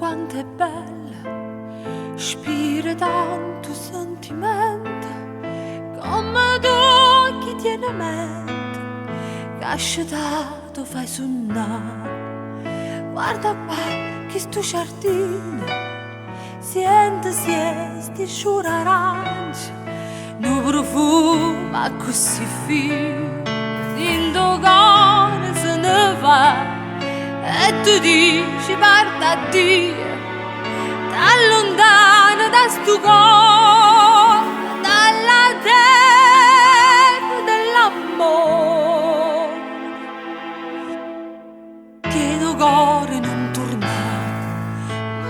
quanto è bella, spira tanto sentimento, come tu chi tiene mente, che asciutato fai suonare. Guarda qua che sto giardino, sente sti sciure arance, no profuma così fine, in tuo cuore se ne va. E tu dici guarda a Dio, da lontano da sto cuore, dalla terra dell'amore. Chiedo cuore non tornare,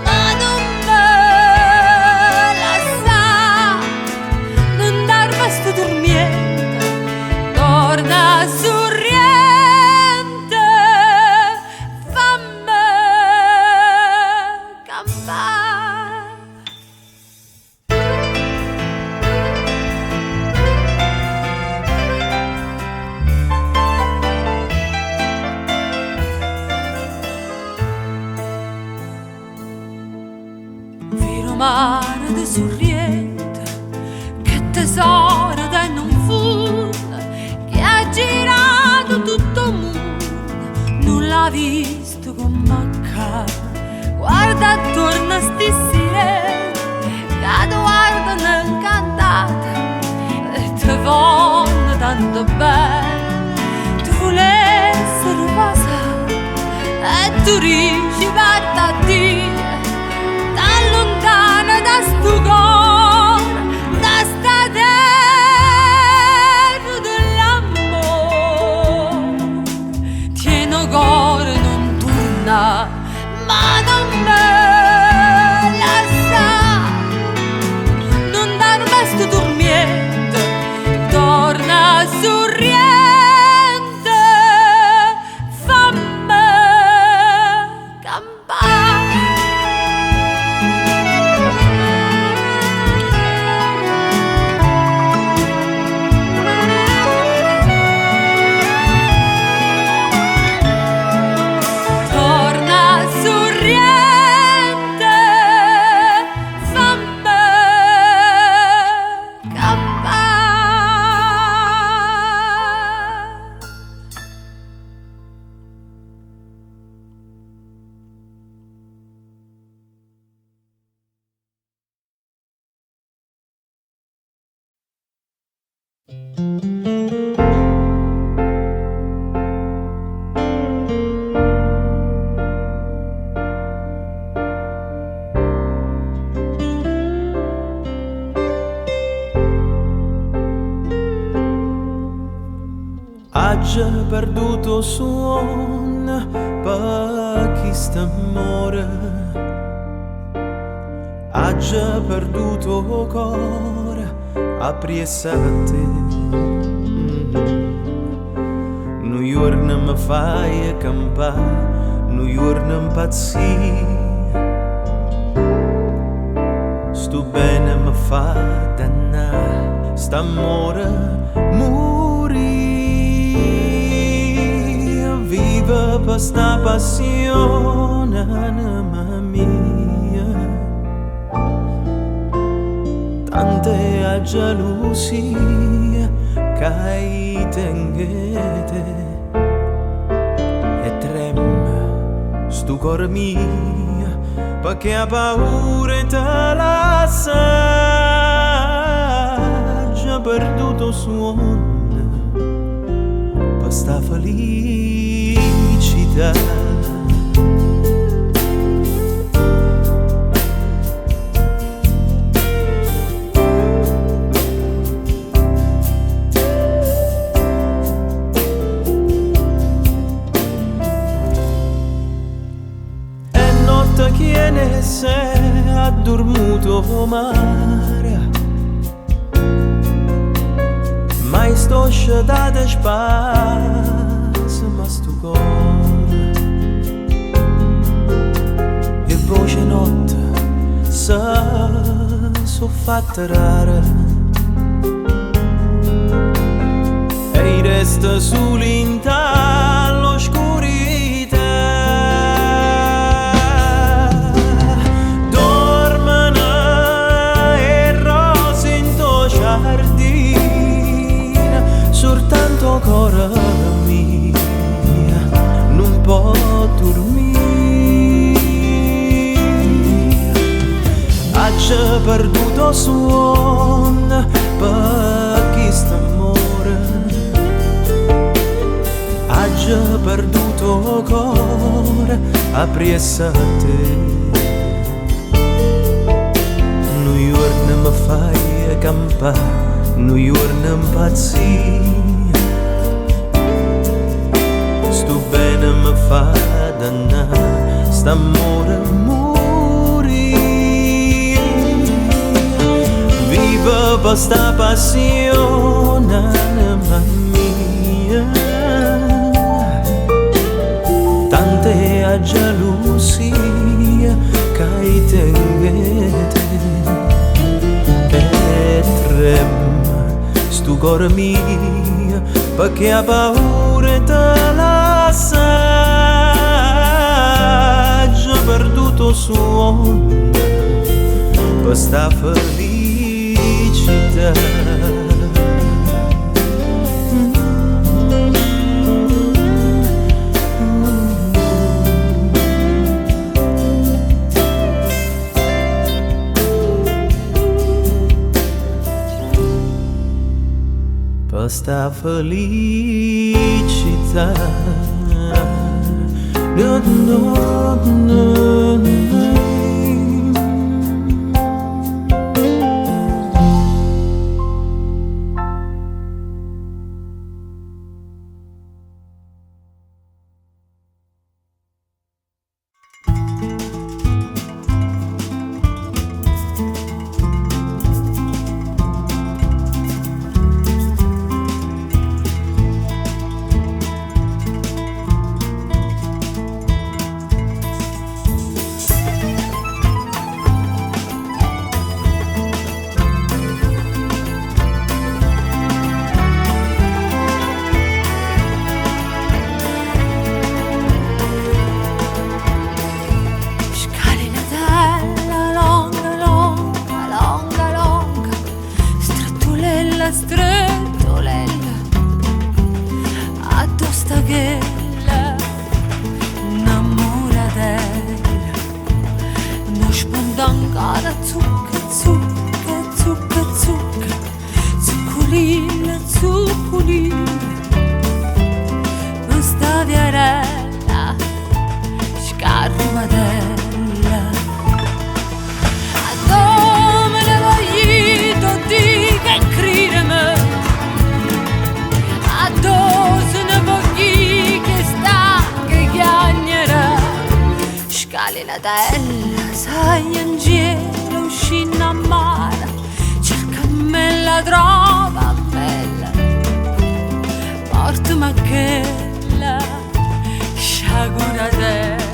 ma non me lasciare, non dar questo dormiente, torna sorridente. Mare di sorriente, che tesoro da non fonda, che ha girato tutto il mondo, non l'ha visto come accade. Guarda attorno a sti sirene, che ti guardano incantate, e ti vogliono tanto bene, tu volessi ripasare, e tu dici guarda a Dio, lontana da sto cuore, da sta terra dell'amore. Tieno cuore non torna, ma non me lascia, non dar questo dormiente, torna sorridente, fammi campare. Già perduto suon per chi sta amore, ha già perduto cuore a priessa a te. Nu giorno mi fai campare, nu giorno impazzire, sto bene mi fa dannare, st'amore morì. Viva per sta passione anima mia, tante a gelosia che tenghete e trema sto cuore mio perché ha paura te lascia, già perduto suono per sta felicità. E notte che ne sei ha dormito mare, mai sto sciatata spazio ma sto cuore e voce notte so fatta rara e resta solo in l'oscurità. perduto suon per quest'amore, ha già perduto cuore a pressa te. Nu giorno mi fai campare, nu giorno impazzire, sto bene mi fa dannare, st'amore viva per sta passione anima mia, tante a gelosia che tenete e trema sto cuore mio perché ha paura te lascia, già perduto suono per sta felicità. Per sta felicità. No, no, no, no. Strettolella addosta ghella innamoratella non spondangata zucca zucca zucca zucca zuccolilla zuccolilla questa viarella scarmatella adome le voglito di che crideme addosso ne voglio che sta che chiagnerà scale la tella sai in giro uscina a mare cerca me la trova bella portami a quella sciaguratella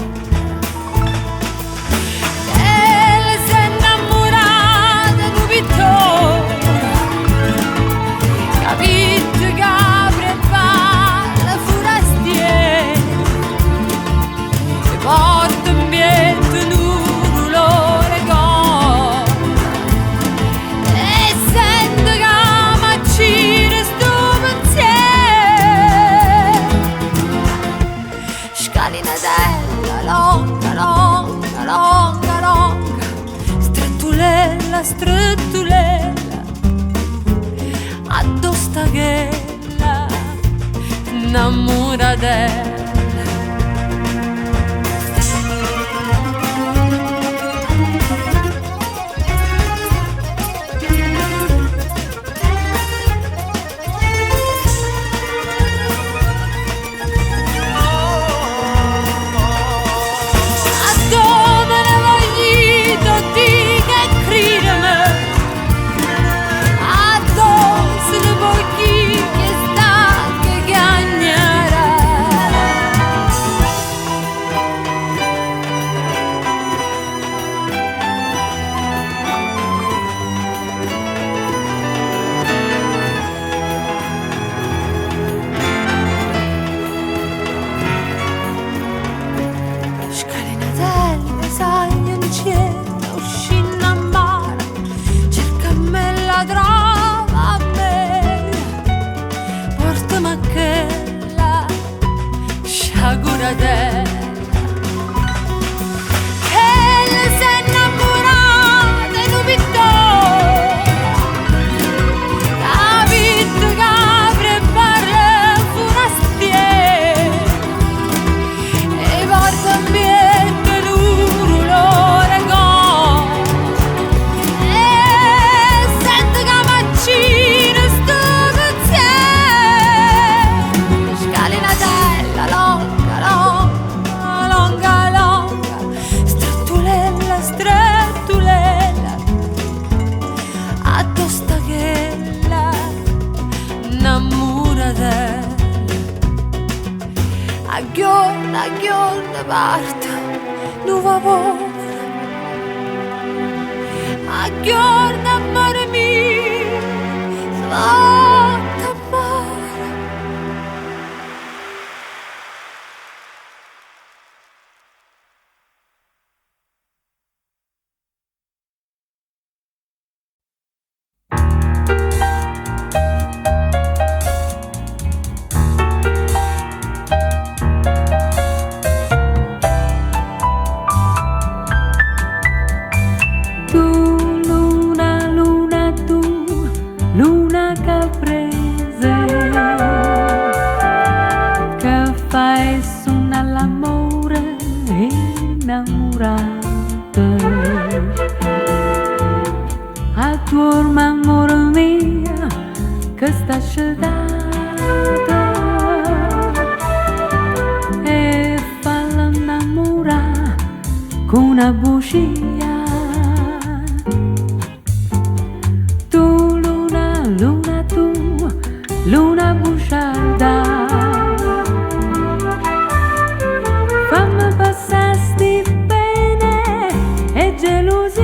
che si è innamorata di Vittorio capito che prepara forastieri e porta in pietto un dolore gordo e sento che m'accire sto pensiero scalinatella longa longa longa longa strettulella strettulella addosta ghella innamoratella. Adome ne voglito di che crideme addosso ne voglio che sta che chiagnerà giorno parte nuovo amore, a giorno amore mio, svatta amore. Una bugia, tu luna, tu luna bugiarda, fammi passarti bene e gelosia,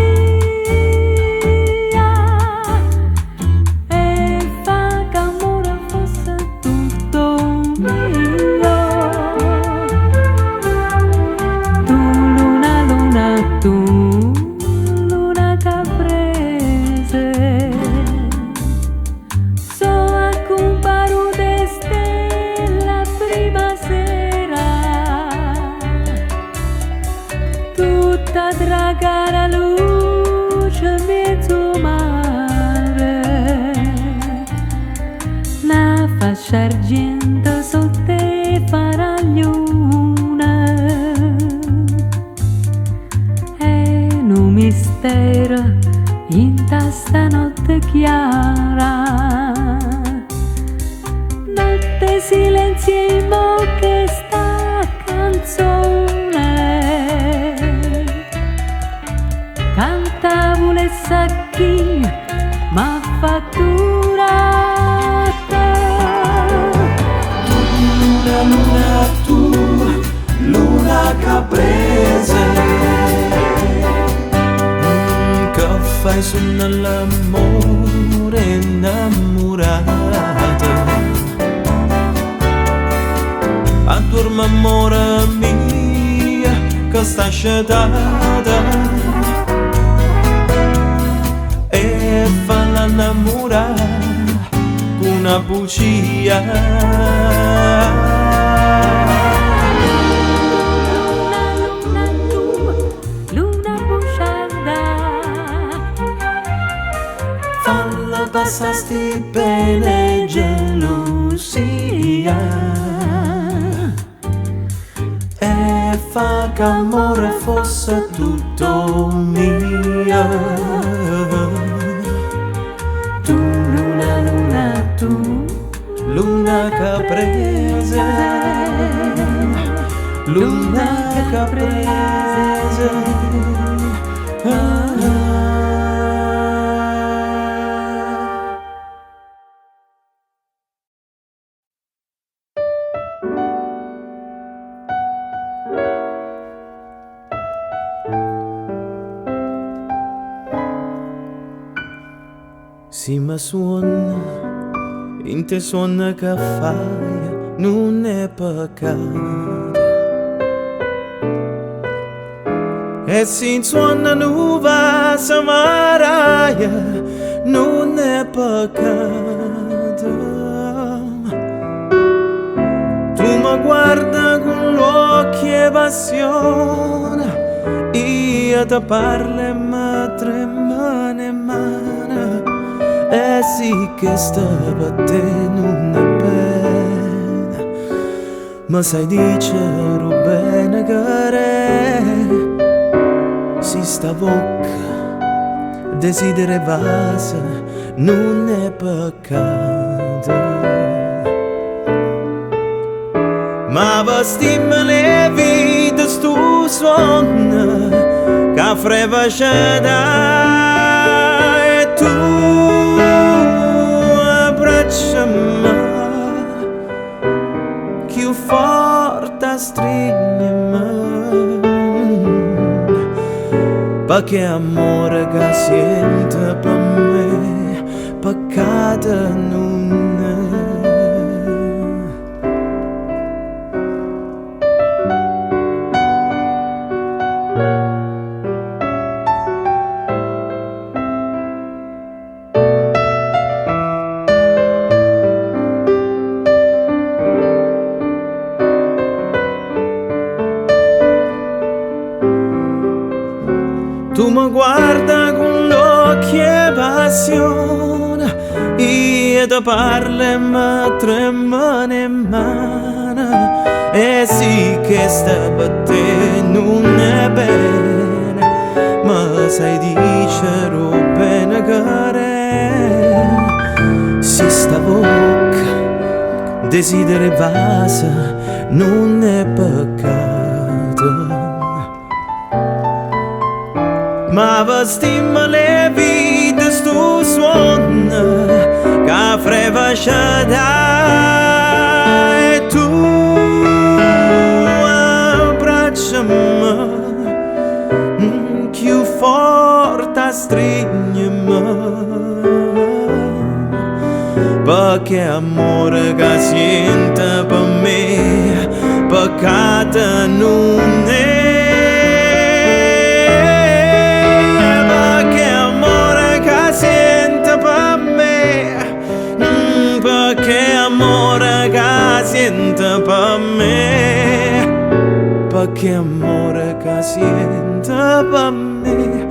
e fa che amore fosse tutto mio. Tu, luna caprese, so accomparo de stella prima sera, tutta draga la luce mezzo mare, la fascia argento sotto farà luna. Mistero in tasta notte chiara, notte silenzio in bocca sta canzone, cantavo le sacchi ma fatturata. Tu, luna caprese, fai sonno all'amore innamorata, addorma amore mia che sta sciatata, e falla innamorare con una bugia. Passasti bene gelosia, e fa che amore fosse tutto mio. Tu luna, tu luna caprese, luna caprese. Si mi suona, in te suona che fai, non è peccato. E si suona nuova samaraia, non è peccato. Tu mi guarda con l'occhio e passione, io ti parlo e mi tremane in mano. E sì che sta per te non è bene, ma sai dicere bene che re, si sta bocca, desidera vasa, non è peccato. Ma vestimmi le vite stu sonno, che freva c'è da, e tu abbracciami più forte perché amore che sente per me, peccato non è. Tu mi guarda con l'occhio e passione, io ti parlo e mi tremano in mano, e sì che sta per te non è bene, ma sai dicere bene che è. Si sta bocca, desideri vasa, non è peccato. Ma vestimmo le vite sto suono che freva sciada, e tu abbracciami più forte, stringermi, perché amore che sente per me, peccato non è. Perché amore che sente per me, perché amore che sente per me,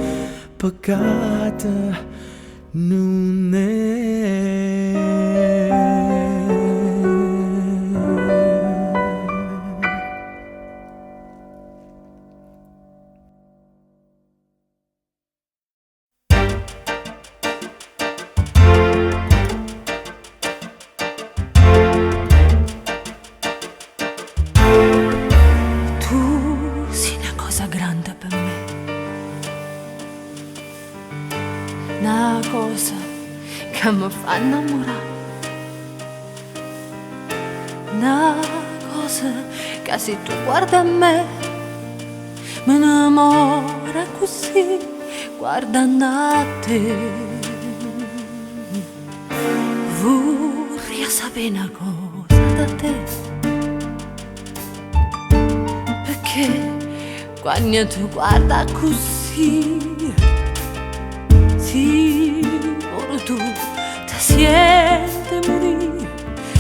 peccato non è. Una cosa che mi fa innamorare, una cosa che se tu guarda a me mi innamora così, guardando a te. Vorrei sapere una cosa da te, perché quando tu guarda così, sì, ora tu ti senti morire,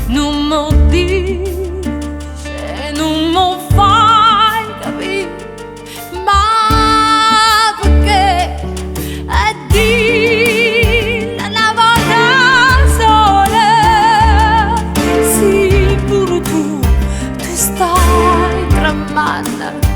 non mi dici, non mi fai capire, ma perché a dire una volta sola, sì, pure tu stai tremando.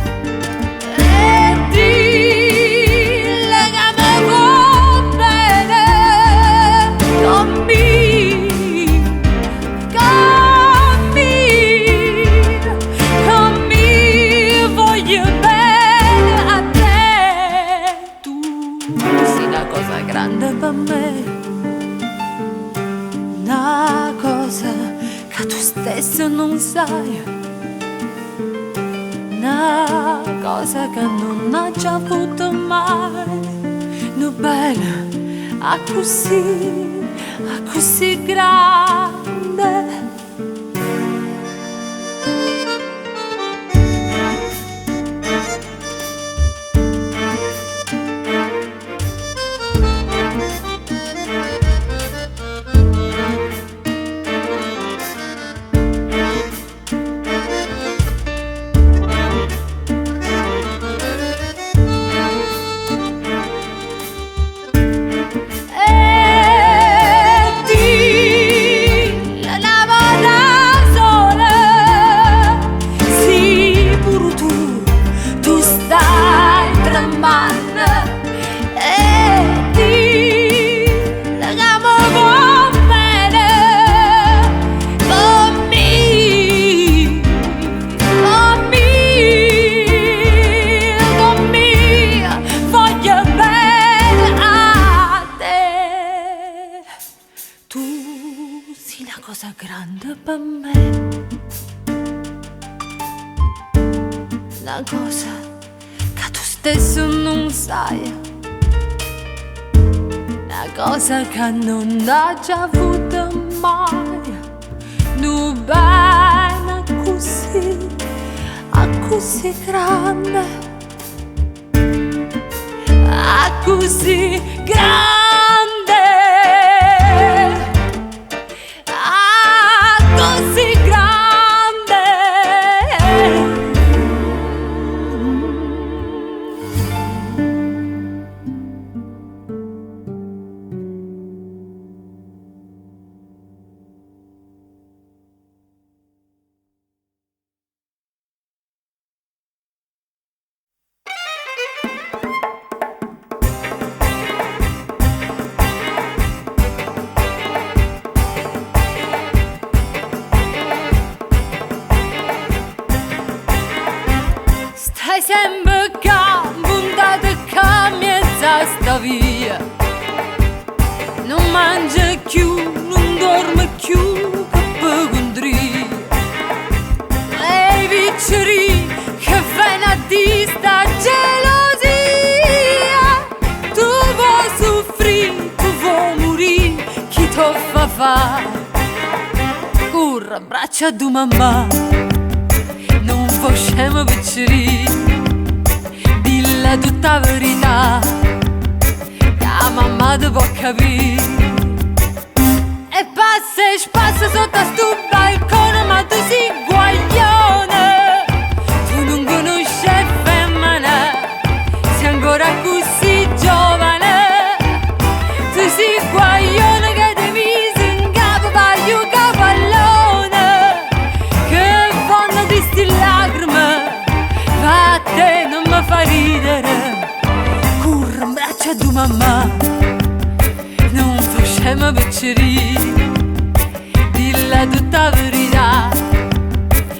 Una cosa che tu stesso non sai, una cosa che non hai già avuto mai, no bella, a così grande. Cosa grande per me, una cosa che tu stesso non sai, una cosa che non ha già avuto mai, nu bene così grande, così grande, così grande. Stai sempre puntato a mezza sta via, non mangia più, non dorme più, che per condria. E vicceri che fanno a di sta gelosia, tu vuoi soffrire, tu vuoi morire, chi t'o fa fare? Corra, abbraccia tu mamma, non facciamo picciri, dilla tutta la verità, che la mamma ti può capire. E passa e spassa sotto a sto balcone, ma tu sei guaglione, tu non conosci femmina, sei ancora così giovane, tu sei guaglione che ti mise in capo paio cavallone, che fanno di sti lacrime, a te non mi fa ridere, corra in braccio a tua mamma, non facciamo picciri, dilla tutta la verità,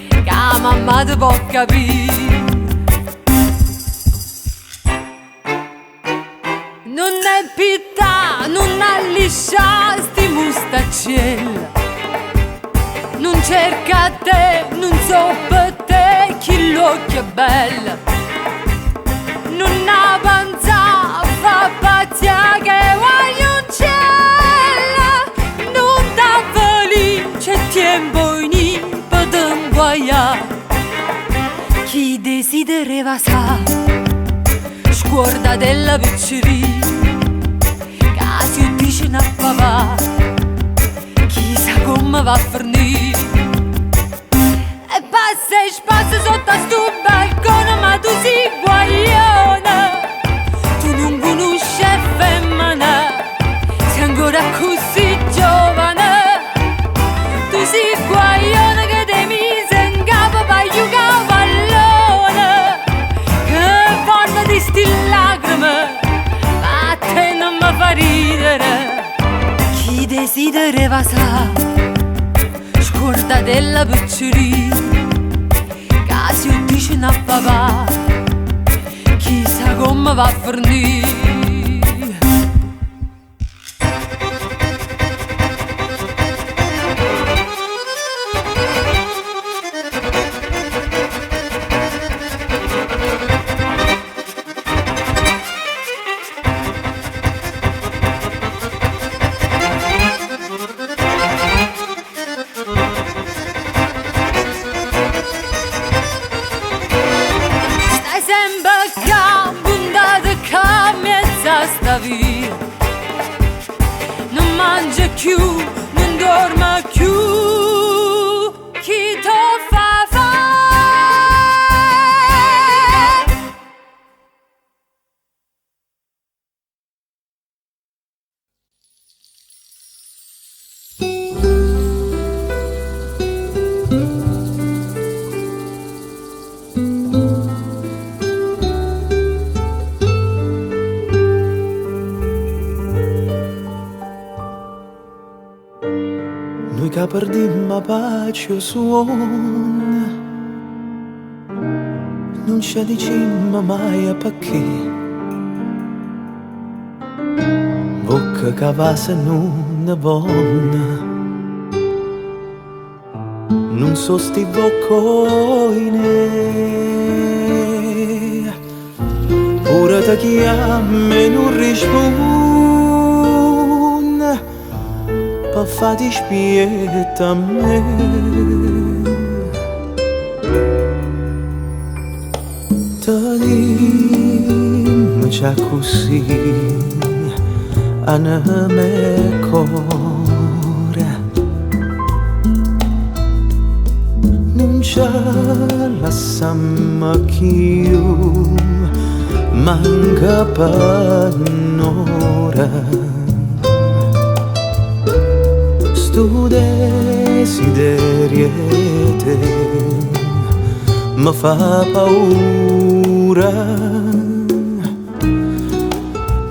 che la mamma ti può capire. Non è pietà, non ha lisciato sti mustacciella, non cerca te, non so per te chi l'occhio è bella, non ha panza, fa pazzia che guaglioncella, non t'ha felice tempo in per t'inguagliare, chi desidereva sa, sguarda della picceria, che si dice a papà, chissà come va a fornire. E passa e spassa sotto a sto balcone, ma tu sei guaglione, tu non conosci femmina, sei ancora così giovane, tu sei guaglione che ti mise in capo paio cavallone, che fanno di sti lacrime, ma te non mi fa ridere, chi desidereva sa, scorda della picceria, che si dice a papà, chissà come va a fornire. Sta via, non mangia più, non dorme più, chi t'o fa fare? Noi che perdimmo pace o suono, non ci dicimmo mai a perché, bocca che va se non buona, non so sti boccoine, ora ti chiamo e non rispondi per farti spietta a me. Ti dimmi già così a me cuore non c'è la samma più manca per un'ora. Sto desiderio te mi fa paura,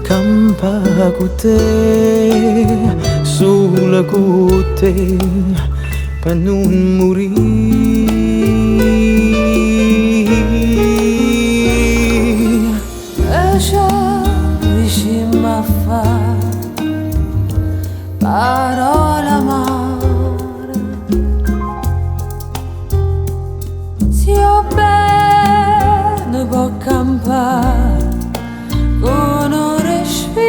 campa con te, sola con te, per non morire. E già vicino a fare parole amare, se io bene può campare con un respiro,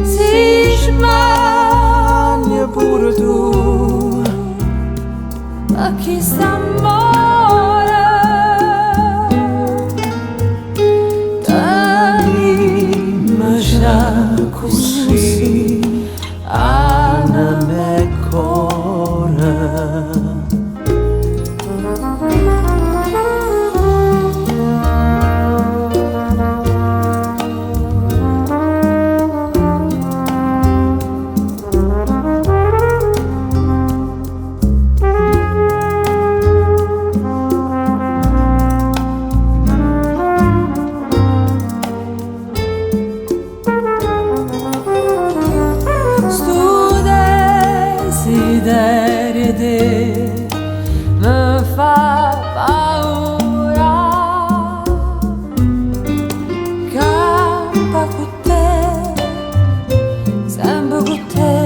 si smania pure tu a chi s'amore. Dammi già così a me cuore. Desiderio te mi fa paura, campa con te, sempre con te,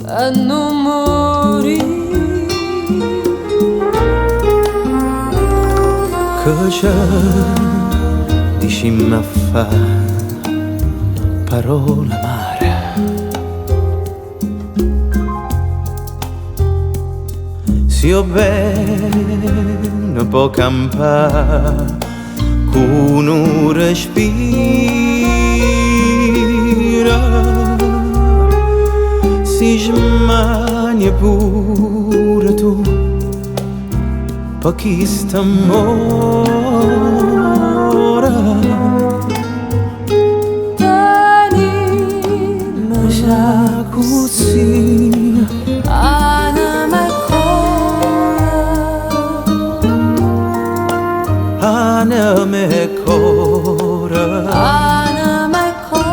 per non morire. Cosa dici a fa parole amare? Se io bene può campare con un respiro, si smania pure tu per chi st'amore. Dammi già così anima e cuore, anima e cuore, anima e cuore.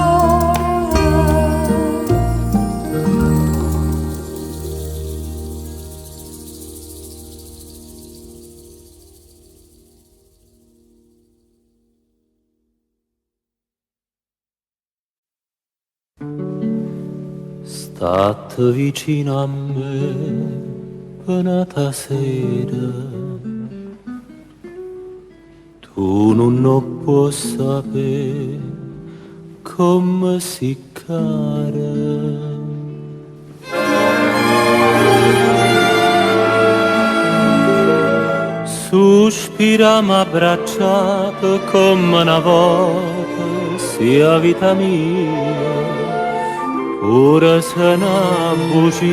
State vicino a me penata sera, tu non puoi sapere come si cara. Sospiriamo abbracciato come una volta, sia vita mia. Ora se n'ha bugia,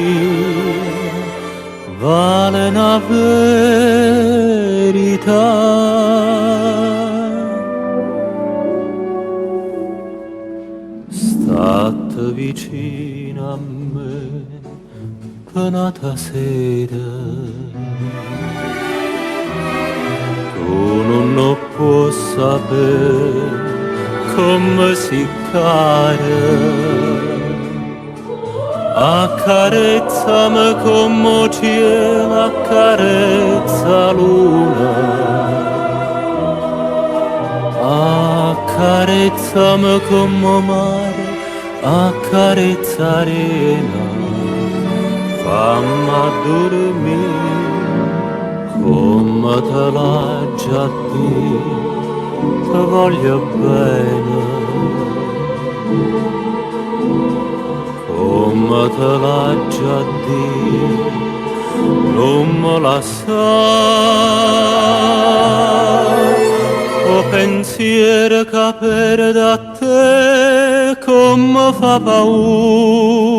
vale una verità. State vicino a me, penata sera, tu non puoi sapere come si cara. Accarezzami come cielo, accarezza luna, accarezzami come mare, accarezza arena, fammi dormire come te l'ha già detto, ti voglio bene, come te l'ha già detto, non me la sa, o pensiero che perde a te come fa paura.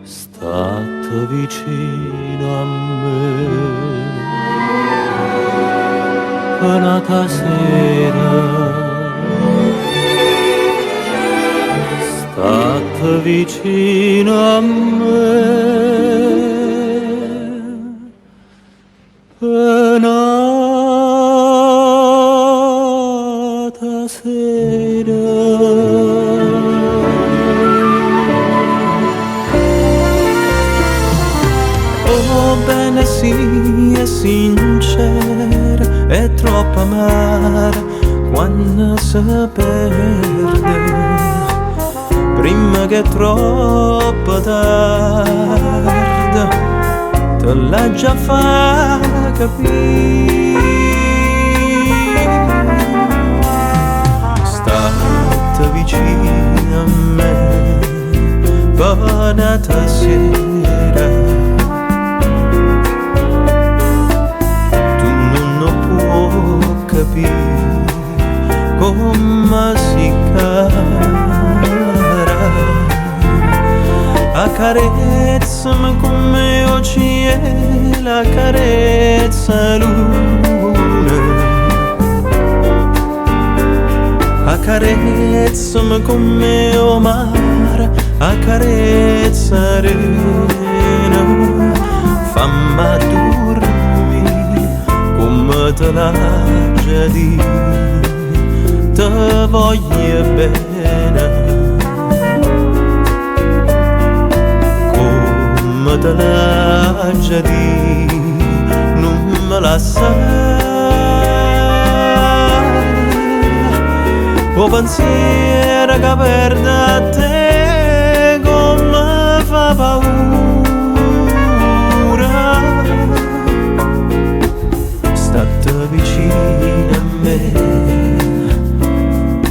State vicino a me, penata sera, state vicino a me, penata sera. Oh bene sì, è sincera, è troppo amara quando si perde, prima che è troppo tardi, te l'ha già fa capire. State vicino a me, buonata sera. Capire come si cara, accarezzami come o cielo accarezza luna, accarezzami come o mare accarezza rena, fammi dormire come te l'ha già detto, te voglio bene, come te l'ha già detto, non me la sa, o pensiero che perde a te come fa paura. State vicino a me,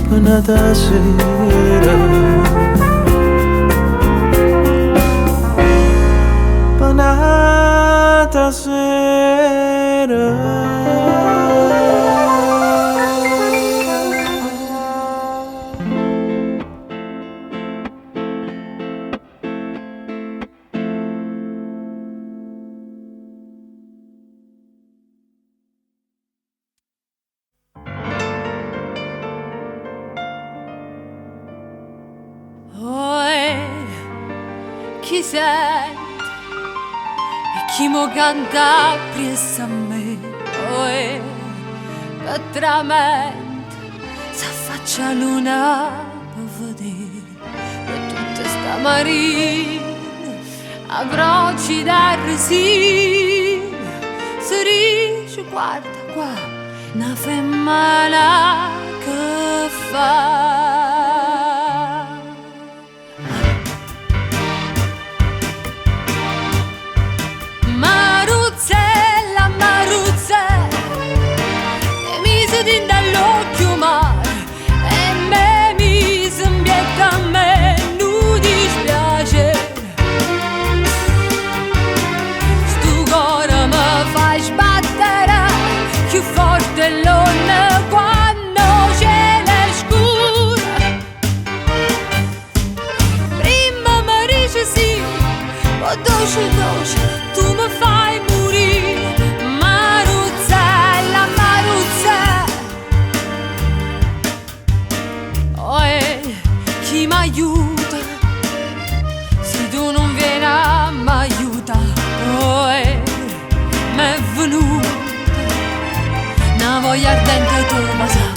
penata sera, penata sera. Chi sente e chi mo canta presso a me, che tramente s'affaccia luna per vedere che tutta sta marina a croci da resina si dice guarda qua una femmina che fa. Dall'occhio mare e me mi sembietta a me non dispiace, stu cuore mi fa sbattere più forte l'onda quando cielo è scuro. Prima mi dici sì, poi dolce dolce tu mi fai morire. Maruzzella, Maruzzella, chi m'aiuta, se tu non vieni a m'aiuta, m'è venuta una voglia ardente tu ma sa,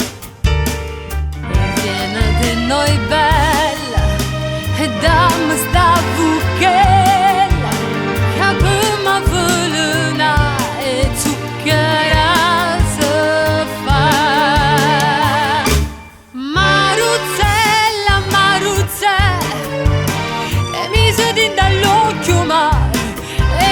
e viene di noi bella e dammi sta buchella che per me velena e zucchera se fa. Maruzzella, Maruzzella, e mi senti dall'occhio mare e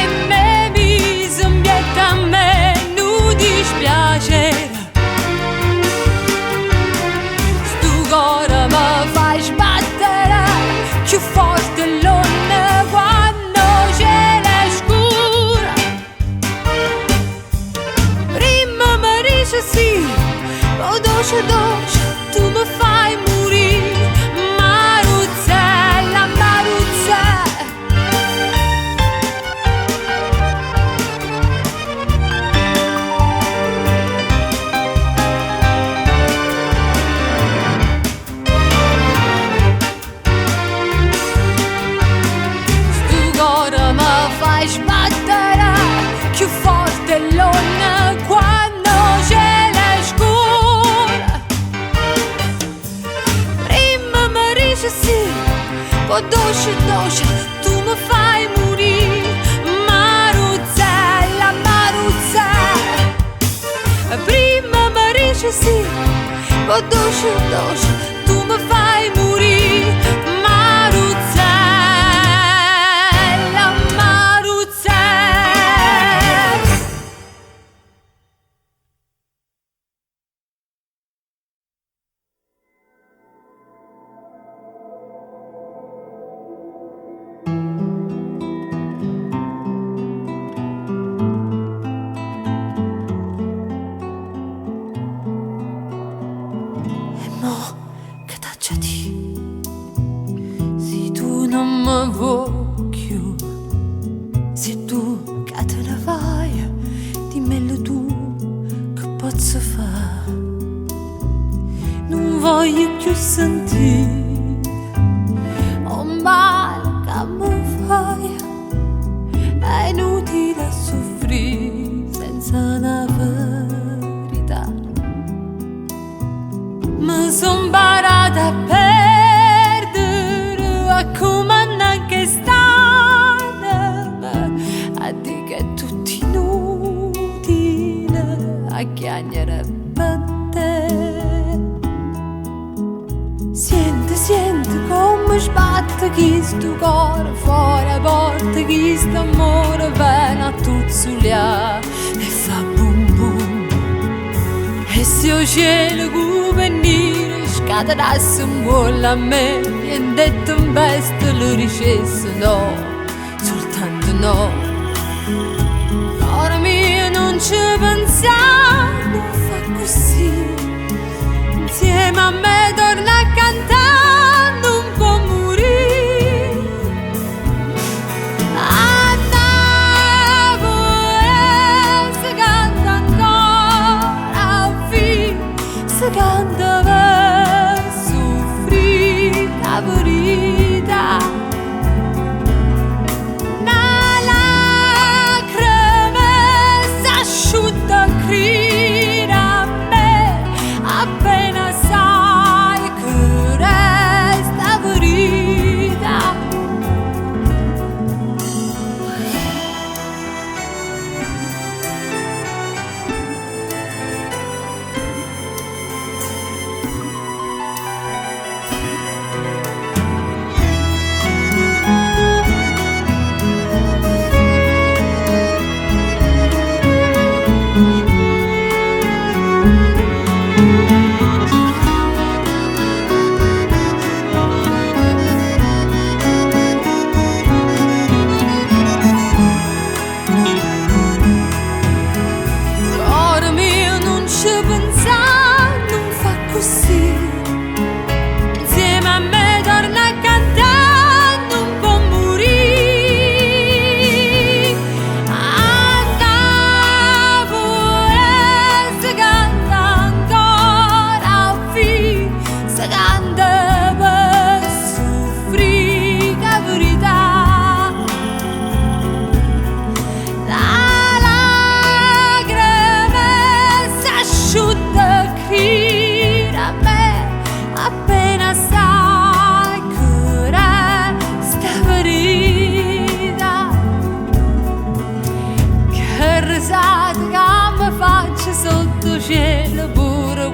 Marisa sì, oh dolce dolce, tu mi fai morire, Maruzzella, Maruzzella. Fai sbattere più forte l'onna quando c'è la scura. Prima mi dici sì, poi dolce dolce, tu mi fai morire, Maruzzella, Maruzzella. Prima mi dici sì, poi dolce dolce, tu mi fai morire, Maruzzella. Se tu che te ne vai, dimmelo tu che posso fare. Non voglio più sentire oh male che mi fai. È inutile soffrire senza una verità. Mi son imparata a perdere, a comandare che sta. A dire che è tutto inutile, a chiagnare per te. Senti come sbatte questo cuore fuori a porta, questo amore viene a tuzzuliare e fa bum bum. E se il cielo come nero scatenasse un vuole a me, viene detto un bestia lo dicesse no, soltanto no. Ora mia non ci pensare, non fa così. Insieme a me torna a cantare, non può morire. A Napoli si canta ancora, si canta per soffrire la verità. Asciutta crira a me, appena sai che resta verità.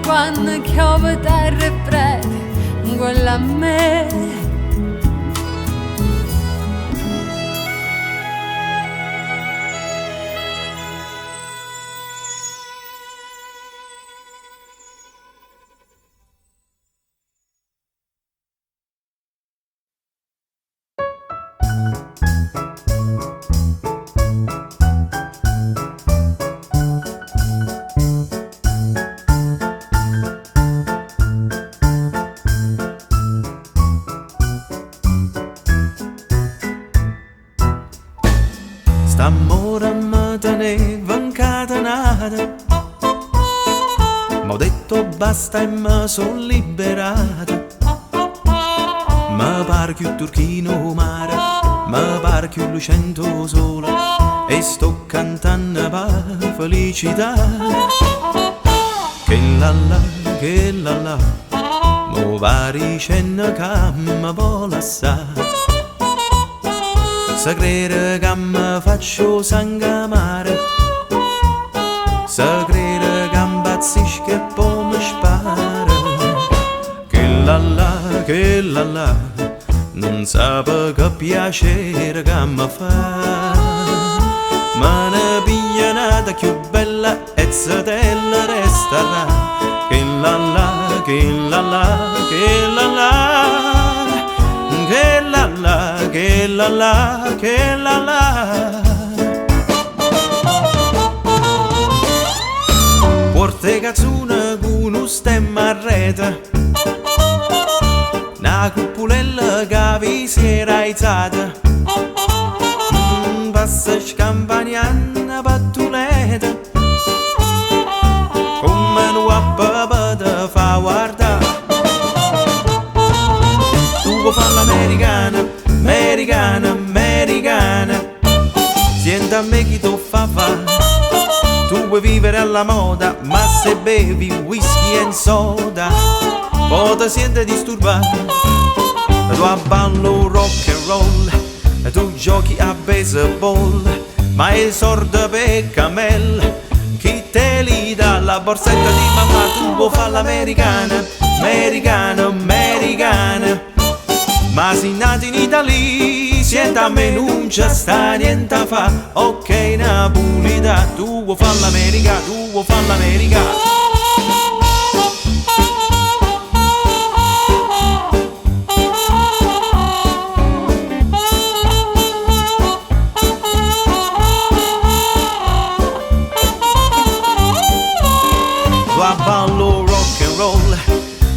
Quando chiove terra e prete, quella a me. innamorata. M'ho detto basta e mi son liberata. Mi pare più turchino mare, mi pare più lucento sole, e sto cantando per felicità. Che la la, mo va dicendo che mi vuole assai. Se crede che mi faccio sangue amare, se crede che impazzisco e poi mi spara. Che la, non sape che piacere che mi fa. Ma ne piglia nata più bella e zitella resterà. Che la la, che la la, che la la, che la la, che la la, che la la. Porte cazzuna con un stemma a rete, una cupulella che vi si era aizzata. Passa scampagnana pattuleta, come un papà te fa guardare. Tu vuoi fare l'americana, americana, americana, senta a me chi tu fa fa. Tu vuoi vivere alla moda, ma se bevi whisky e soda poi ti senti disturbato. Tu abballo rock and roll, tu giochi a baseball, ma è sordo per camel. Chi te li dà la borsetta di mamma? Tu vuoi fare l'americana, americana, americana, ma sei nato in Italia, sienta a me non c'è sta niente a fa. Ok napolità, tu vuoi fare l'America, tu vuoi fare l'America. Ballo rock and roll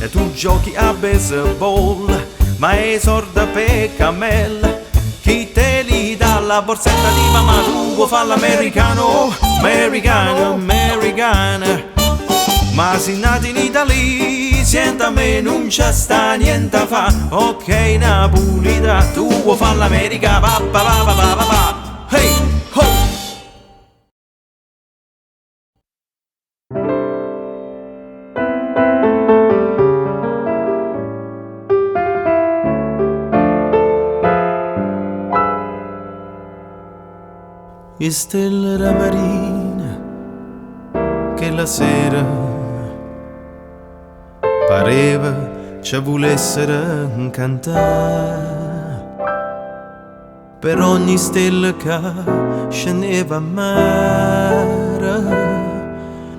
e tu giochi a baseball, ma è sorda per camel. Chi te li dà la borsetta di mamma? Tu vuoi fare l'americano, americano, americana, ma sei nato in Italia, senta a me non c'è sta niente a fa. Ok napolità, tu vuoi fare l'America, pa pa pa pa pa pa. Hey ho! E stella marina che la sera pareva ci volessero cantare. Per ogni stella che scendeva a mare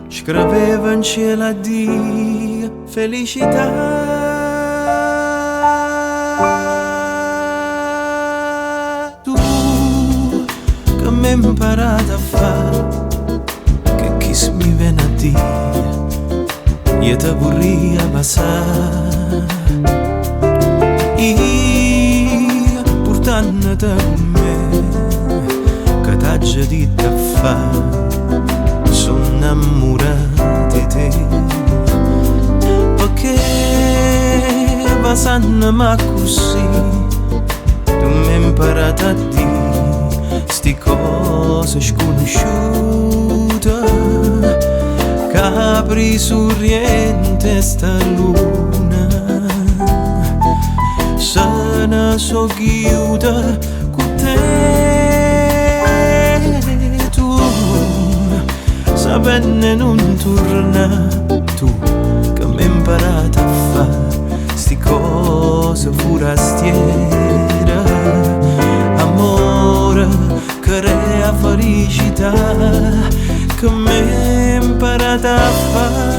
scriveva in cielo addio felicità. Mi ho imparato a fare che chi mi viene a dire io te vorrei passare. Io portandoti con me che t'aggia detto a fare, sono innamorato di te. Perché passando ma così tu mi hai imparato a dire sti cose sconosciute, capri sorriente sta luna, se ne so chiuda con te. Tu sapenne non torna, tu che mi hai imparato a fare sti cose forastiere. Amore crea felicità che mi hai imparato a fare.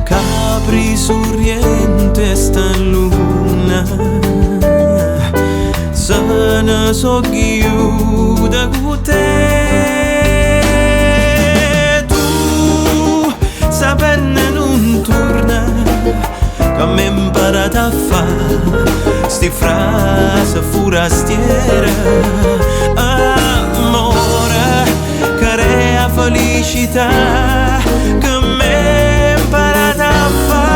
Capri sorriente sta luna, se ne so chiuda con te. Tu sapenne non torna, che mi hai imparato a fare sti frasi forastiere. Amore, crea felicità che me imparata a fare.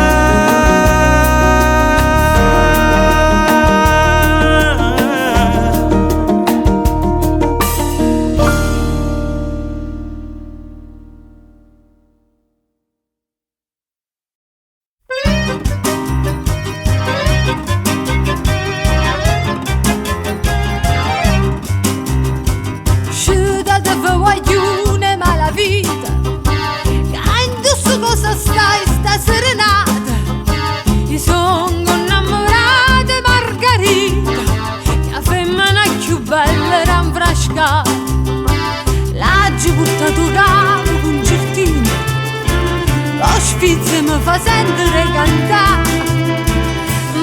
L'aggi buttato capo con certino, lo sfizio mi fa sentire cantare.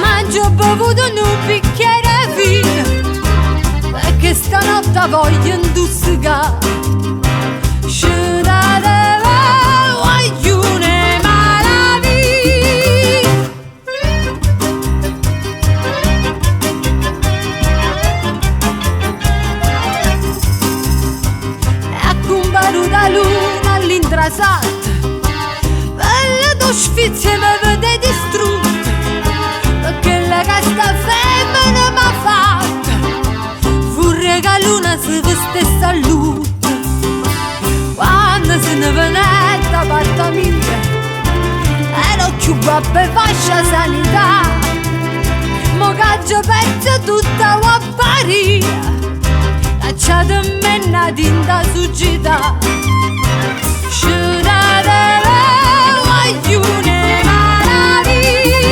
Mangio ho bevuto un bicchiere vino, perché stanotte voglio intossicare. Sciudate voglio una malavita. Da luna all'intrasata, bella tu sfizia mi vede distrutta, perché la casta femmina m'ha fatta, vorrei che luna si vestesse a lutto. Quando se ne venette a parte mia, ero più babbe fascia sanità, mo caggio pezza tutta a parire. Lasciate me una tinta succità. Sciurate voglio una maraviglia.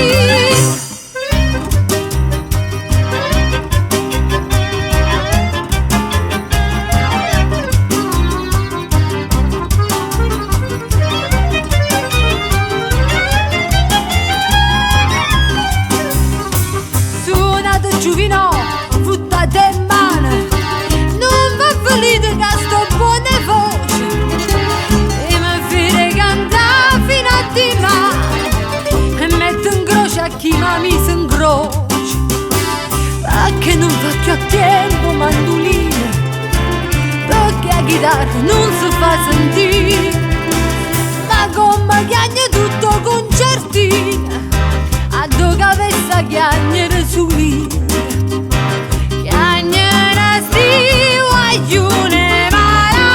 Suonate giuvino, buttate in mano, volete che sto buone voce e mi fate cantare fino a dimani e metto in croce a chi mi ha messo in croce, perché non faccio a tempo mandolino, perché la chitarra non si fa sentire, ma come chiagna tutto concertino, a dove avesse chiagnere su lì, chiagnere sti voglio una maraviglia.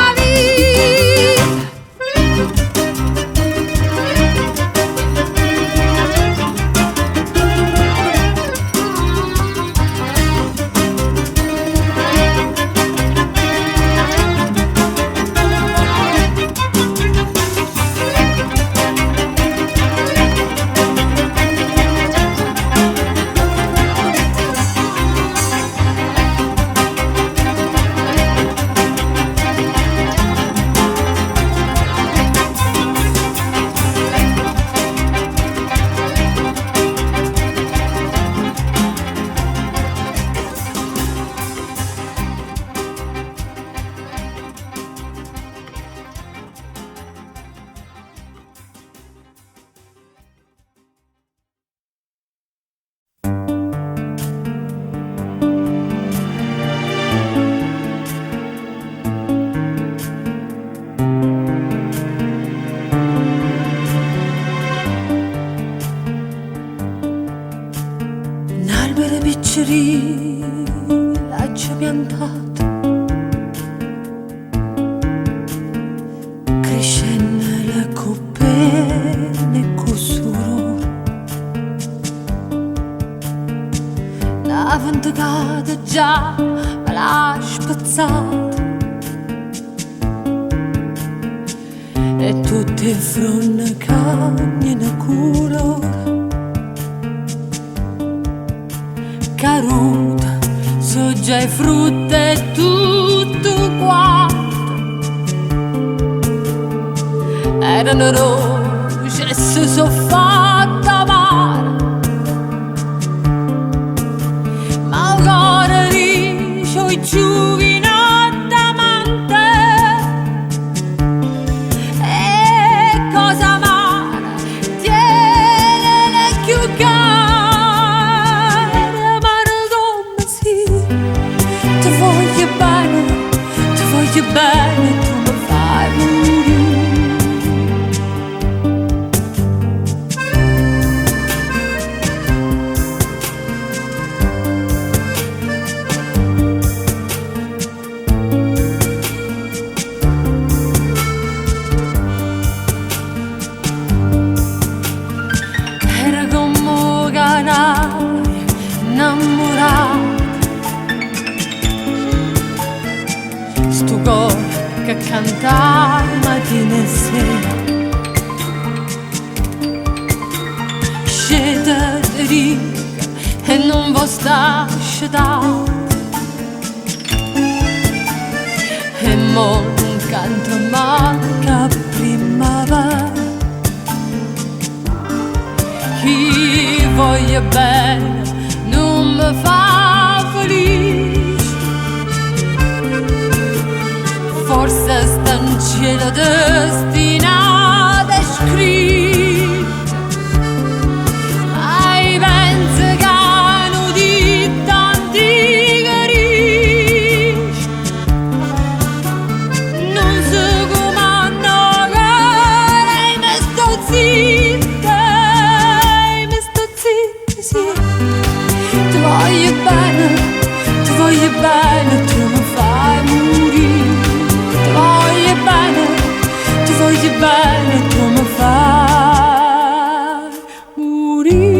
L'aggia piantato, crescendo le coppene con sorore, la venticata già me l'ha spazzata e tutte fronte cambiano colore. Caruta, so già i frutti e tutto quanto. Erano rose e si sono fatta amare, ma ora dice i giovinotti amante e cosa amara tiene più cara. cantare mattina e sera. Scende di riga e non vi sta scedato. E mo non canto manca primavera. Chi voglia bene non mi fa felice. Forse sta in cielo destinata e scritta. Ai pensi che hanno di tanti carisci. Non so comando che mi sto zitta, sì. Ti voglio bene, tu mi fai morire. Ti voglio bene, tu mi fai morire.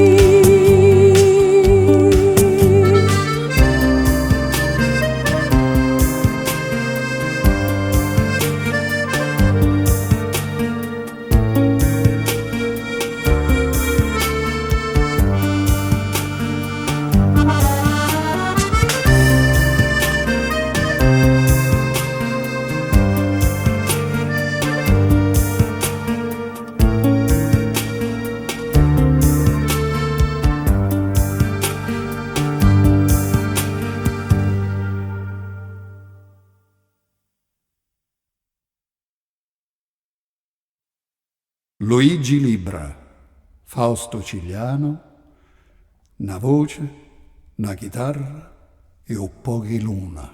Luigi Libra, Fausto Cigliano, una voce, una chitarra e un po' di luna.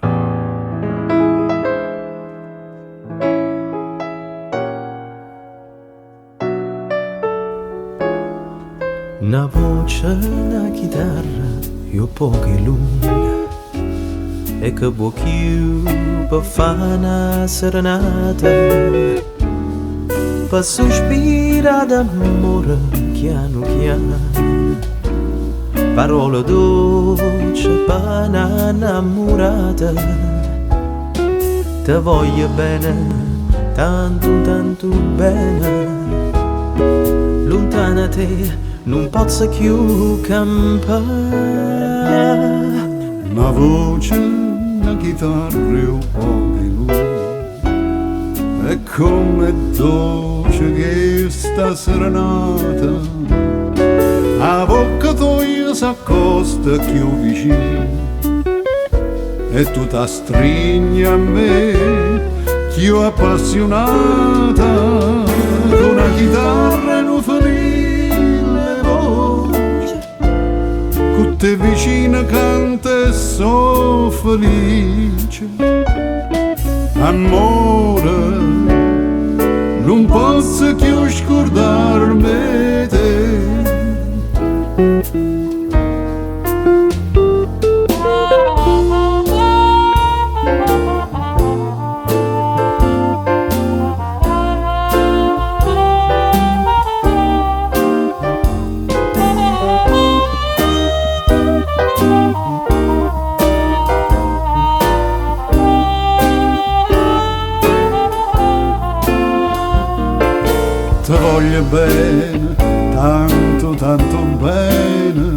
Una voce, una chitarra e un po' di luna. E che può più per fare una serenata. Per sospirare d'amore piano piano, parole dolci per un'innamorata. Te voglio bene, tanto tanto bene. Lontana te non posso più campare. Una voce, una chitarra e un po' di luna. E come dolce che sta serenata, a bocca tua s'accosta più vicino e tu ti stringi a me più appassionata. Una chitarra e un felice voce, con te vicina canta e so felice. Amore, non posso più scordarmi te. Ti voglio bene, tanto tanto bene,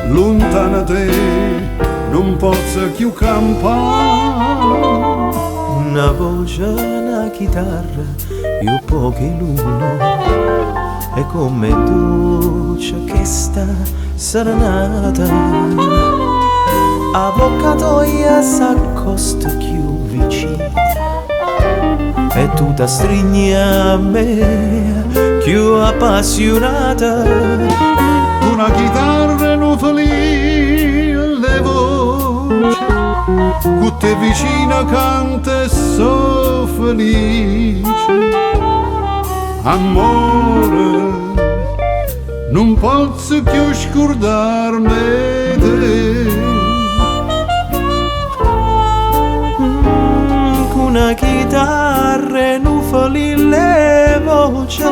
lontana te non posso più campare. Una voce, una chitarra e un po' di luna. E come dolce che sta serenata, avvocatoia s'accosta più vicina e tu ti stringi a me più appassionata. Una chitarra e un felice voce, con te vicina canta e so felice. Amore, non posso più scordarmi te. Una chitarra e un felice voce,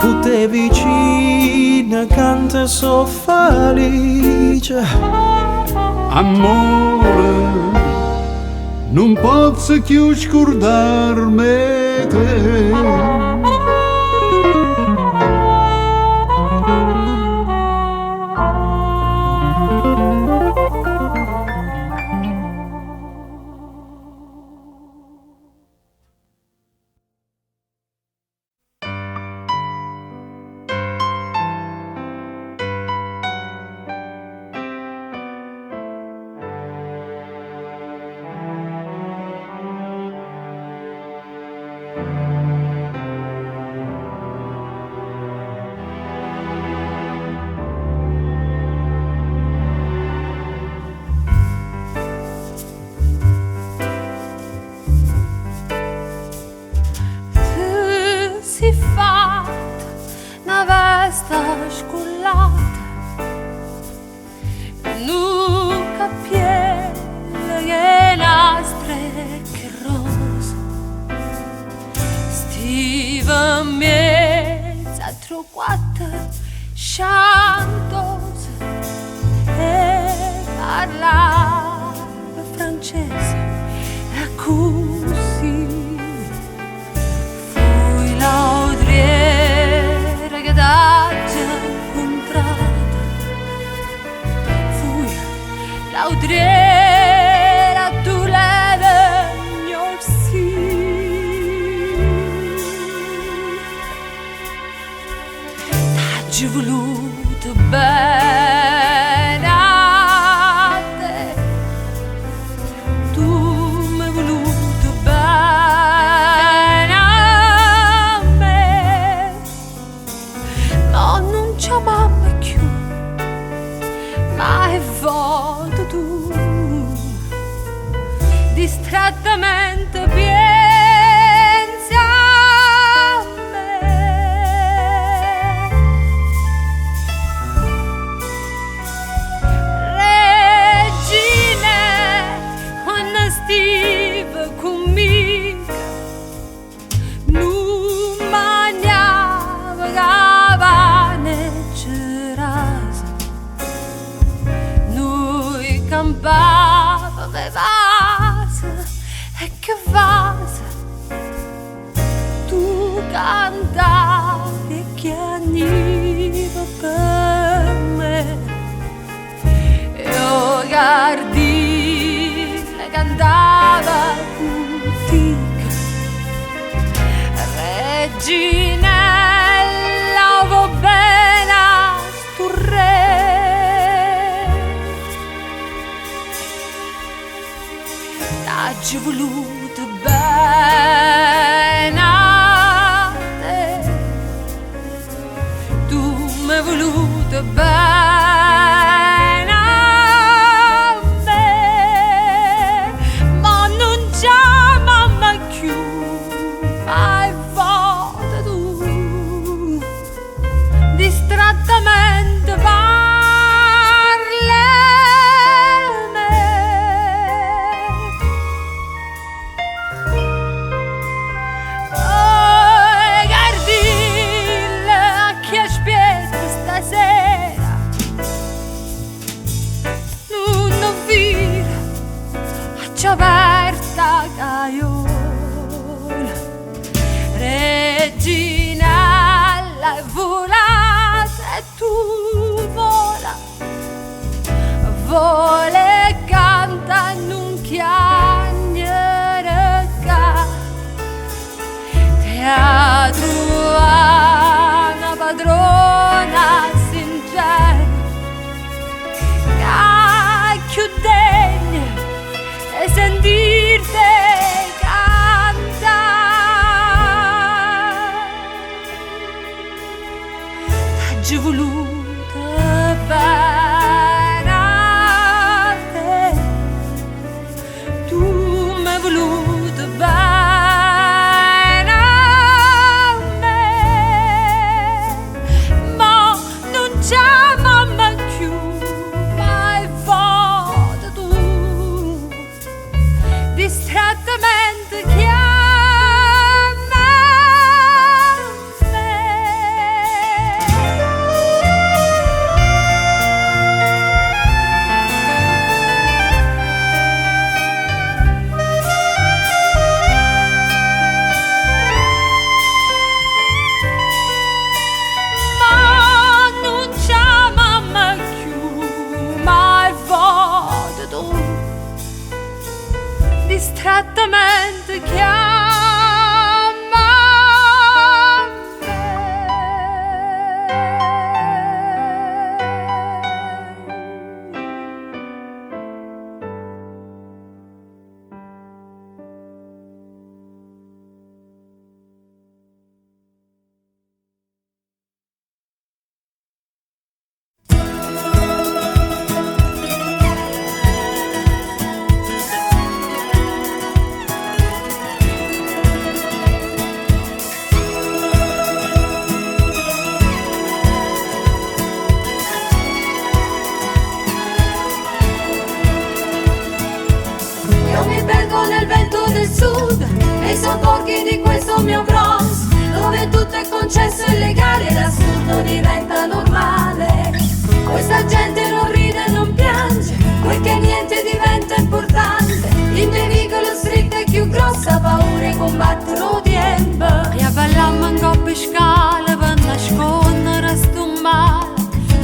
con te vicina canta e so felice. Amore, non posso più scordarmi te. Ci voluto bene a te, tu mi hai voluto bene a me, ma non chiama mai più, hai volta tu, distrattamente vai. Aperta caiola, reginella è volata e tu vola e canta in un chiagnere teatro a una padrona sincera che chiudegna e sentirte cantare. T'ho voluto bene a te, distrattamente chiama di questo mio Bronx, dove tutto è concesso e legale, l'assurdo diventa normale. Questa gente non ride e non piange, poiché niente diventa importante. Il pericolo stretto è più grossa, paura e combattono tempo. E ballammo in coppie scale per nascondere sto male,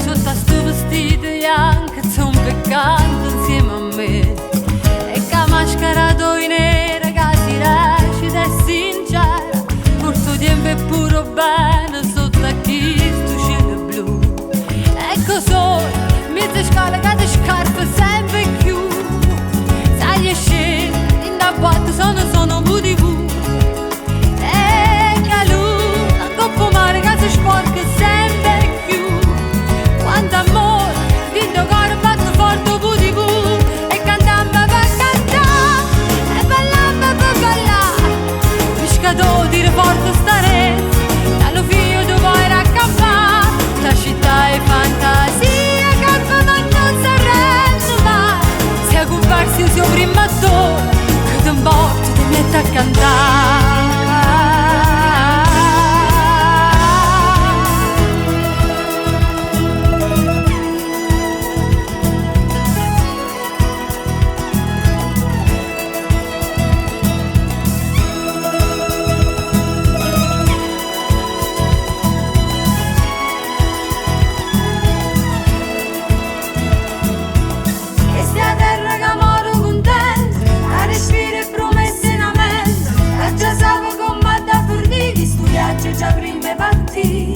sotto a sto vestito bianco, un peccato insieme a me. E che maschera d'oi nera che si recita e sincera, porto tempo e puro bene sotto a chi sto cielo blu. Ecco solo, mezza scala che ti scarpa sempre più. Sai e scende, in da botte sono VDV. E calù, la coppa mare che si sporca sempre più. Quanto amore, dentro cuore batte forte VDV. E cantammo per cantare, e ballammo per ballare. Pescatore dire forte stare, dallo figlio tu vuoi raccampare. La città è fantasia, calma ma non si arrende mai. Se a comparsi il suo primo attore, che ti morto ti mette a cantare. Già prima partì,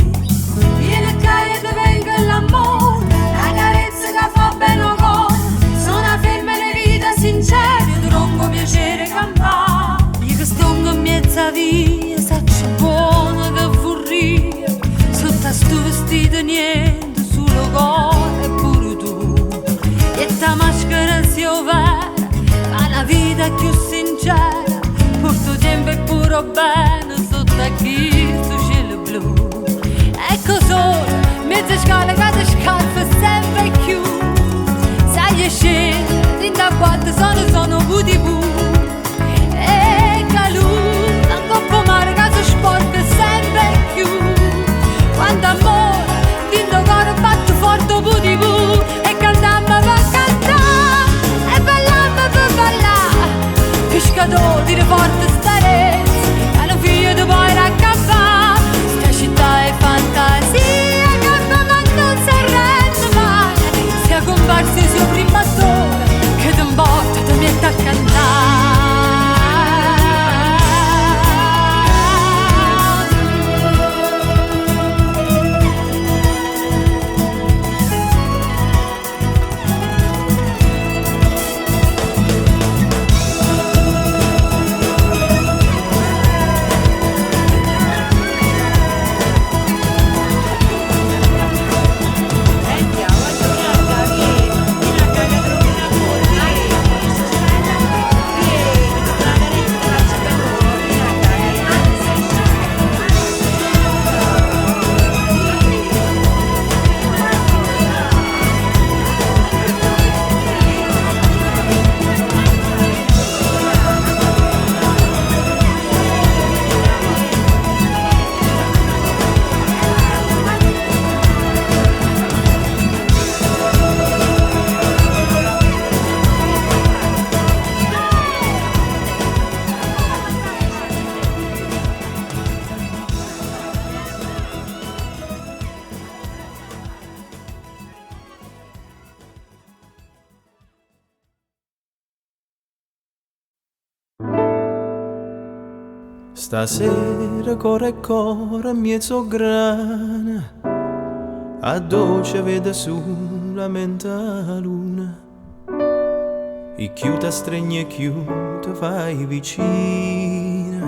viene a caia dove venga l'amore, la carezza che fa bene o cuore, sono ferme le vite sincere, troppo piacere campare. Io che sto in mezza via, saccio buono che vorria, sotto a sto vestito niente, solo cuore e pure tu. E sta maschera si overa, ma la vita più sincera, porto tempo e pure bene sotto a chi blu. Ecco solo, mezza scala che ti scarpa sempre più. Sai e scende, in da botte sono VDV. E calù, la coppa mare che si sporca sempre più. Quanto amore, dentro cuore batte forte VDV. E cantammo per cantare, e ballammo per ballare. Pescatore dire forte stare, dallo figlio Stasera core e core mezzo grana, a dolce vede solamente la luna. E chiuta stregna e chiuta fai vicina,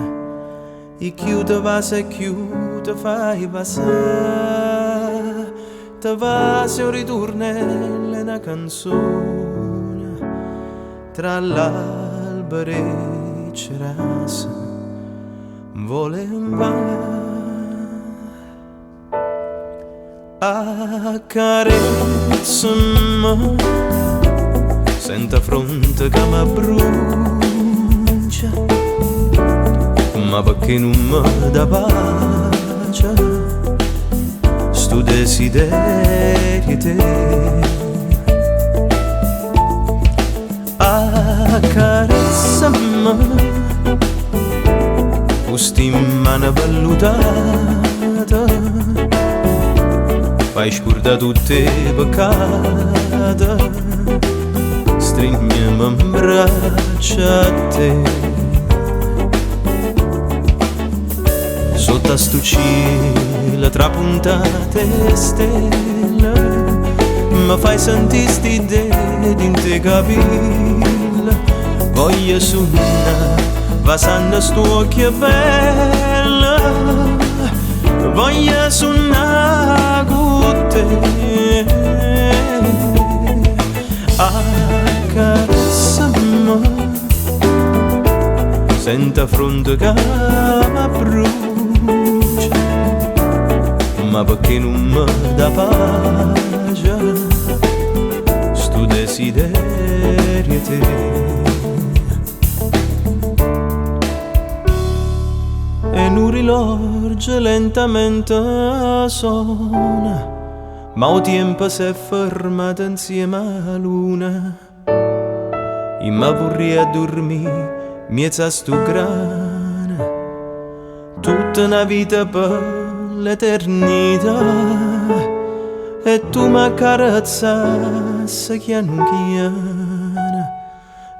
e chiuta va se chiuta fai passare. Te va se un ritornello e una canzone, tra l'albero e il cerasa, voleva accarezzami, senta fronte che mi brucia, ma perché non mi dà pace sto desiderio te. Accarezzami questi mani vellutata, fai scordare tutte le peccate, stringiami in braccia a te. Sotto a sto cielo trapuntate stelle, mi fai sentire sti detti in te capille. Voglio suonare vasando sto occhio bello, voglio suonare con te. Accarezzami, senta fronte che mi brucia, ma perché non mi dà pace sto desiderio te. E un rilorgio lentamente suona, ma il tempo si è fermato insieme alla luna. E mi vorrei a dormire mezzo a sto grana, tutta una vita per l'eternità. E tu mi accarezzassi piano piano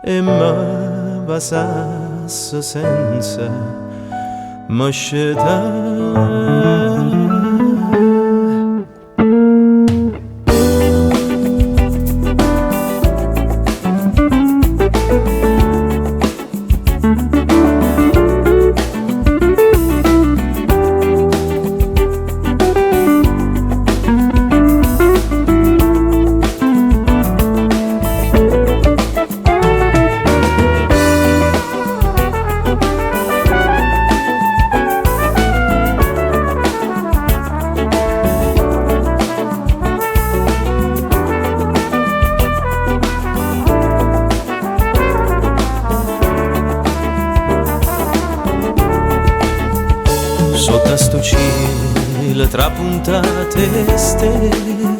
e mi passassi senza m'ascetare. Sotto a sto cielo trapuntate stelle,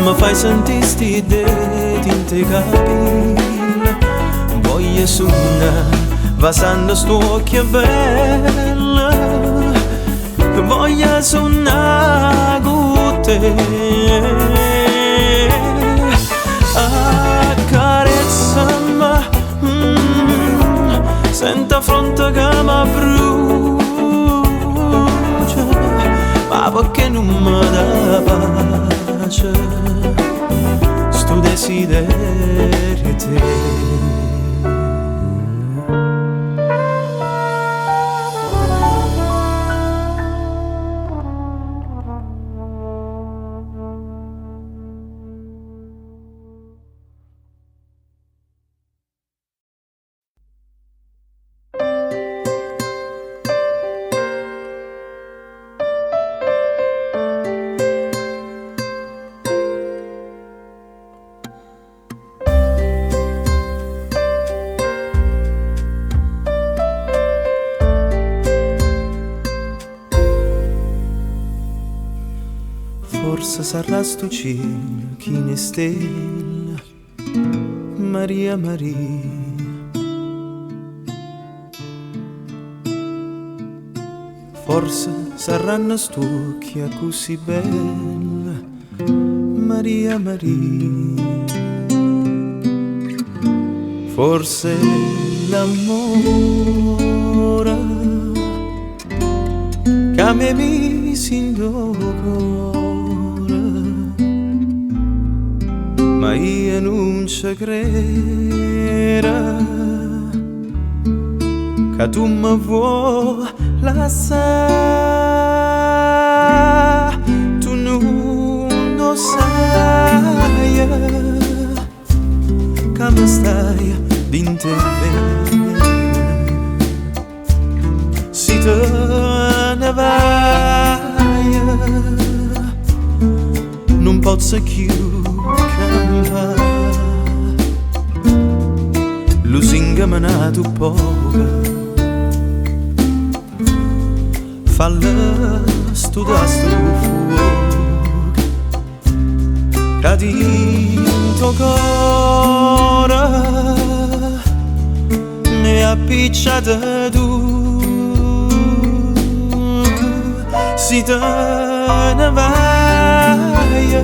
mi fai sentire sti detti in te capille. Voglio suonare vasando sto occhio bello, voglio suonare con te. Accarezzami, senta fronte che mi brucia, ma perché non mi dà pace sto desiderio te. Forse sarà sto cielo chi ne stella, Maria Maria. Forse saranno stucchia così bella, Maria Maria. Forse l'amore me misi in cuore, ma io non ci credo che tu mi vuoi lasciare. Tu non lo sai che mi stai d'intervento. Si te ne vai, non posso più campare. Lusingami nato poco, falla studiare sto fuoco che dentro cuore mi appicciata tu. Si te ne vai,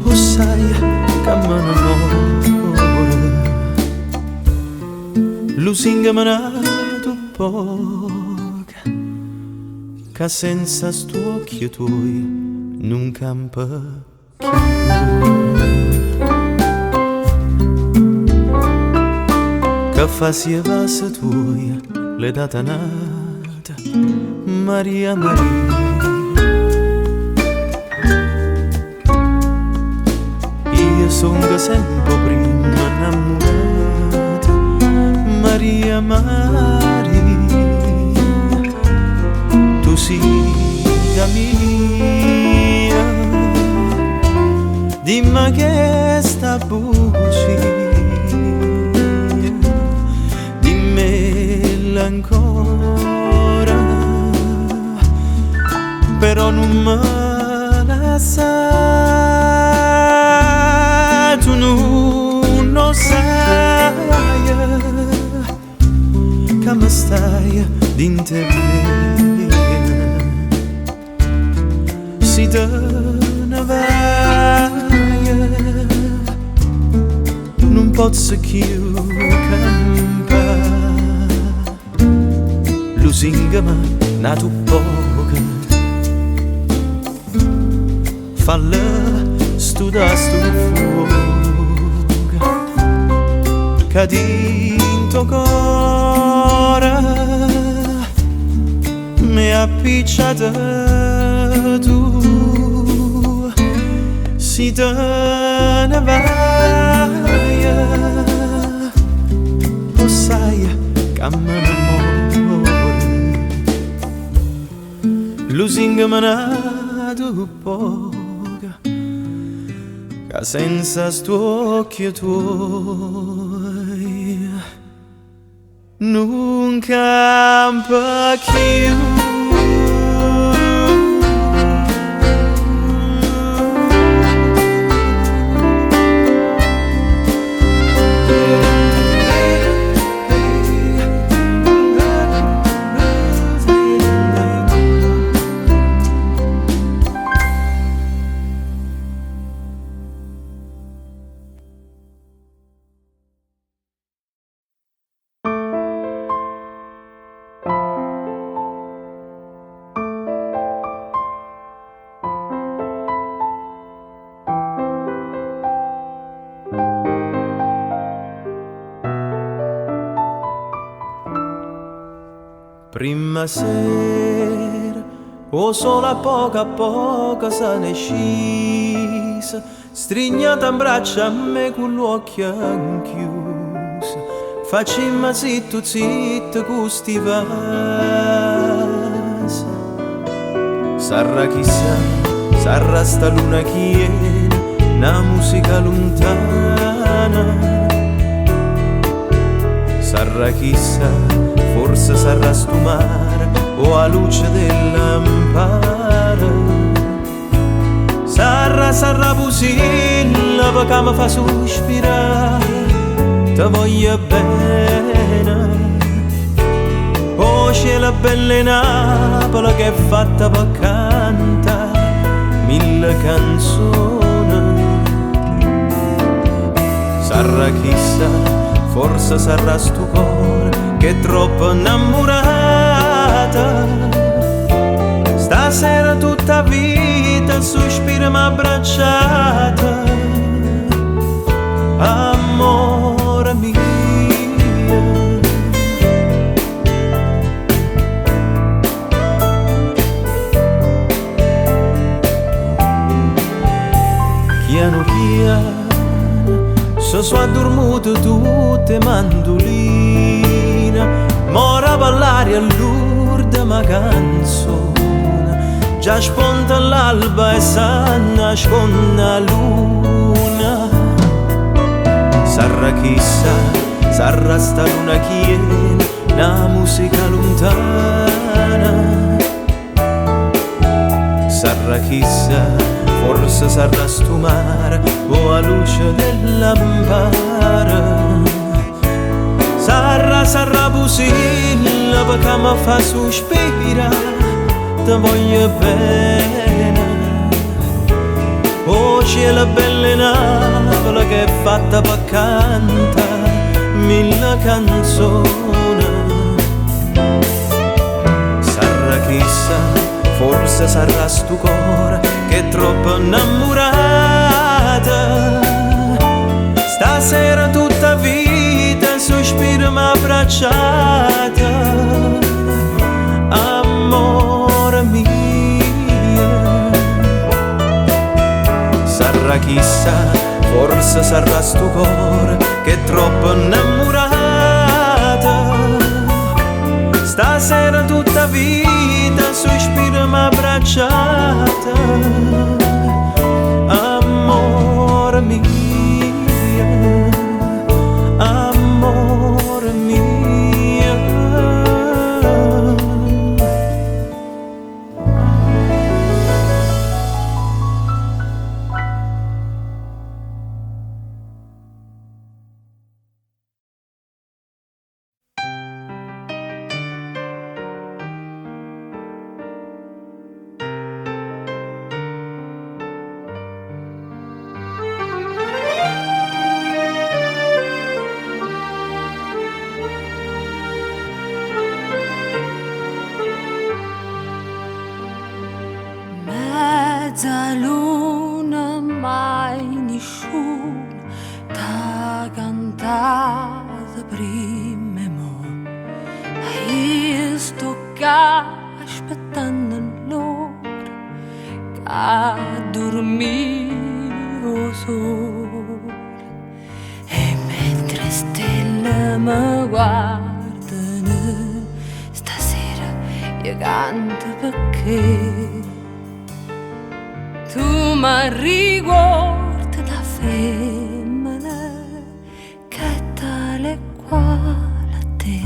o sai che me ne muore. Lusingami nato poco, che senza sto occhio tuoi non campa più. Che fa sia vassa tuoi le data nata, Maria Maria. Io sono sempre prima innamorata, Maria Maria. Tu sei da mia, dimmi che sta bugia, dimmela ancora, però non me la sai. Tu non lo sai che mi stai d'intervento. Si te ne vai, non posso più campare. Lusingami nato poco, falla studiare sto fuoco che dentro cuore mi appicciata tu. Si te ne vai, lo sai che me ne muore. Lusingami nato poco, che senza sto occhio tuoi non campa più. Prima sera, o solo a poco se ne scisa, strignata in braccio a me con l'occhio chiuso. Facciamo zitto con sti vasi. Sarà chissà, sarà sta luna chiena, una musica lontana. Sarà chissà, forse sarà sto mare o a luce della lampara. Sarà pusilla che mi fa sospirare, ti voglio bene. Oh cielo belle Napoli che è fatta per cantare 1000 canzoni. Sarà chissà, forse sarà sto cuore che è troppo innamorata. Stasera tutta vita sospira m'abbracciata, amore mio. Piano piano sono addormuto tutte mandolina, mora ballare all'urda ma canzone, già sponta l'alba e sa nasconde la luna. Sarà chissà, sarà sta luna chiena, una musica lontana. Sarà chissà, forse sarà sto mare o a luce della lampara. Sarà busilla perché mi fa sospira, ti voglio bene. Oh cielo bella Napoli che è fatta per cantare mille canzoni. Sarà chissà, forse sarà sto cuore che è troppo innamorata. Stasera tutta vita sospira m'abbracciata, amore mio. Sarà chissà, forse sarà sto cuore che è troppo innamorata. Stasera tutta vita sospira m'abbracciata, amore mio, amore mio. Mezzaluna mai nessuno t'ha cantata prima mo. Io sto qua aspettando l'ora che dormivo sola. E mentre stelle mi guardano, stasera io canto perché tu mi riguardi da femmina che è tale quale a te.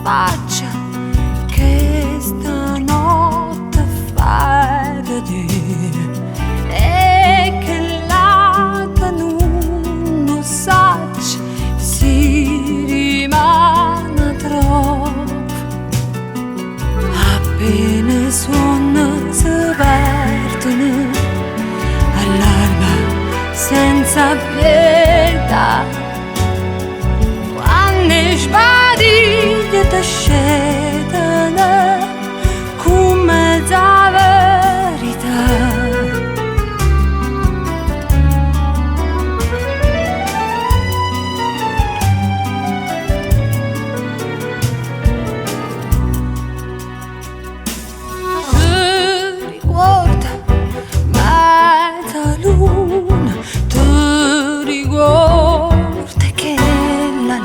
Faccia che stanotte fai vedere e che la non saccia si rimane troppo. Appena suona si perdono all'alba senza pietà. Quando sbadiglia ti scedono come la verità. Ti ricorda mezzaluna, ti ricorda che la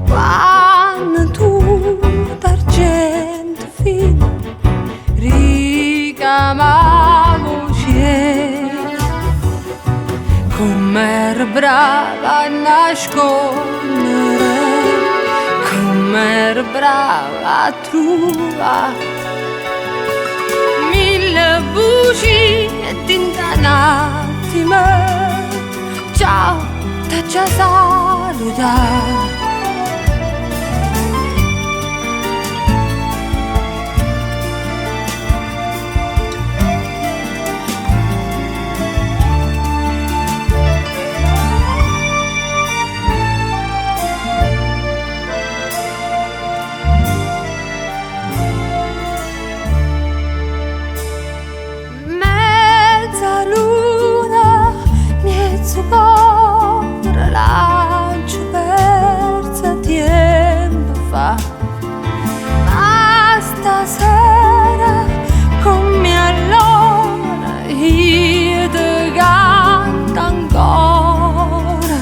quando tu d'argento fino ricamavo cielo, com'era brava a nascondere, com'era brava a trovare mille le bugie tintanatime. Ciao, te già saluta. Ma stasera con mia allora io ti canto ancora.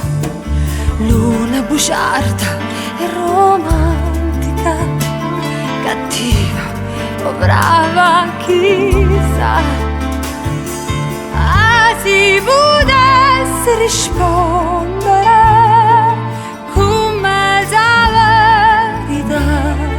Luna bugiarda e romantica, cattiva o brava chissà. Ah, si potesse rispondere come la verità.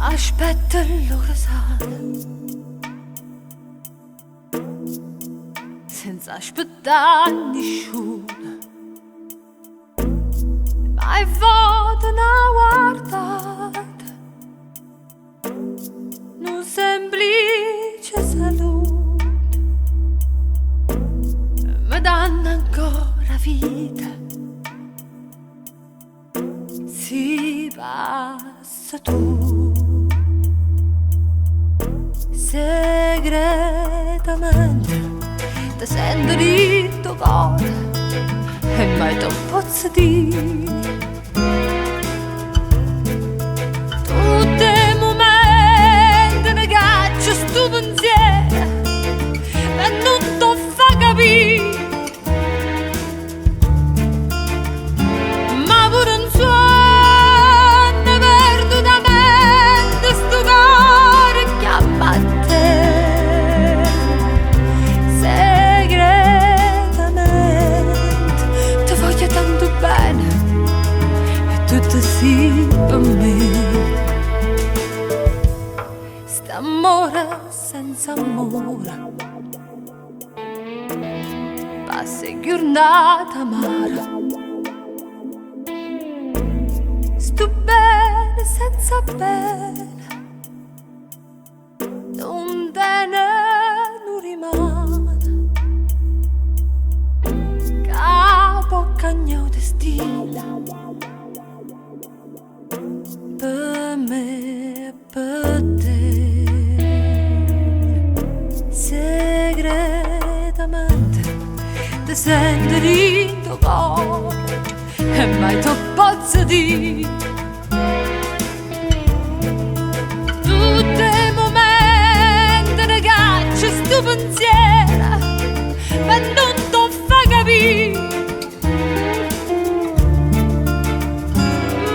Aspetta l'ora sana, senza aspettare nessuno. Mai fatto una guardata, un semplice saluto, mi danno ancora vita. Si passa tu segretamente, ti sento di tuo cuore e mai tu posso dire. Tutti i momenti ne caccio sto pensiero e non ti fa capire, ma pure un suono perdutamente sto cuore chiama a te. Segretamente ti voglio tanto bene e tutto sì per me. St'amore senza amore, passi giornata amara. Sto bene senza bene, non te ne rimane. Capo cagnò destino per me e per te. Segretamente ti sento di tuo cuore e mai tu posso dire. Tutti i momenti ne caccio sto pensiero ma non ti fa capire,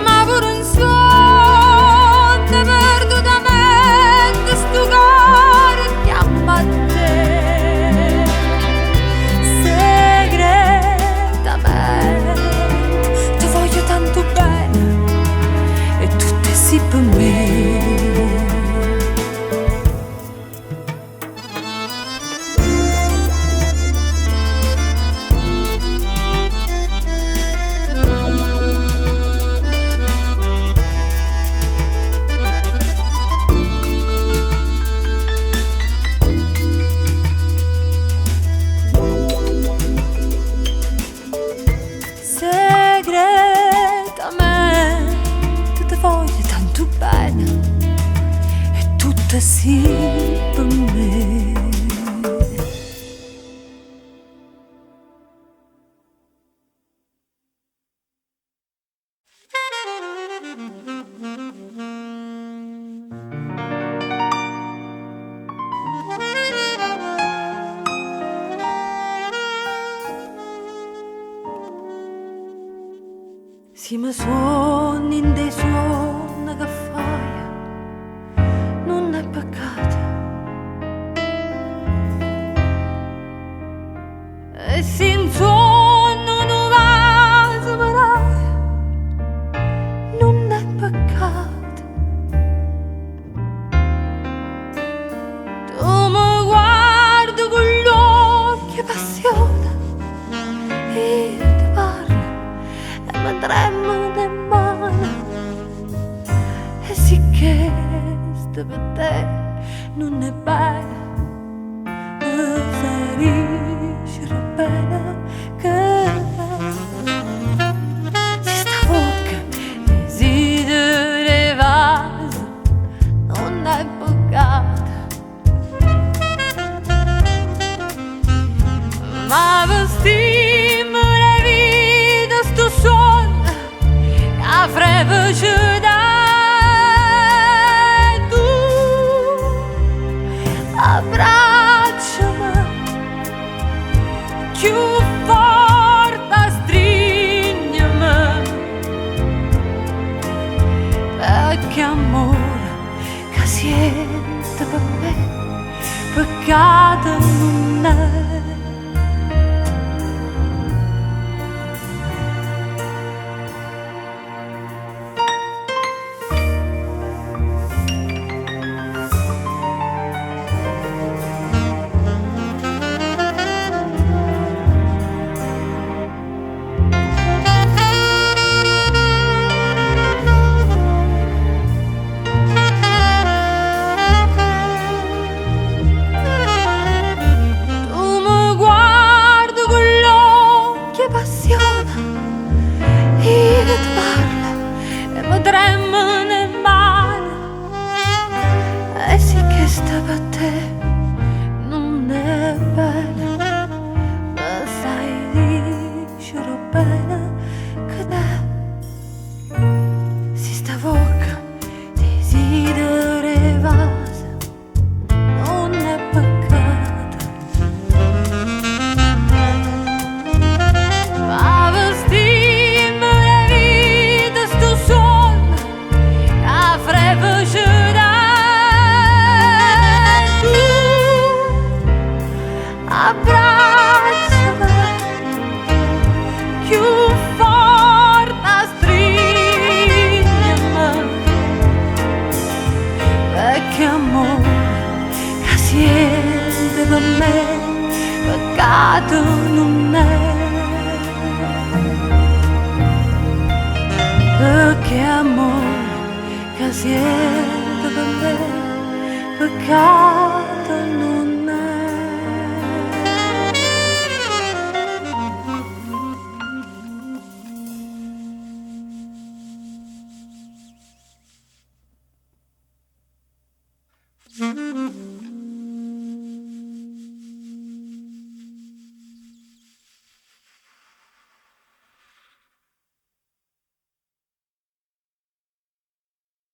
ma pure un suono perdutamente sempre sì per me. Si mi suoni in dei suoni che fai, non è peccato. E se in suono non va a separare, non è peccato. Tu mi guardi con gli occhi passione e ti parlo e mi tremano le mani, e sì che sta per te non è bene, se riuscirò bene che si sta bocca desideri vaso non è peccato, ma vestimmo le vita sto sonno che freve da tu abbracciami più forte, stringermi, perché amore che siete per me peccato non è. Perché amore che siete per me peccato.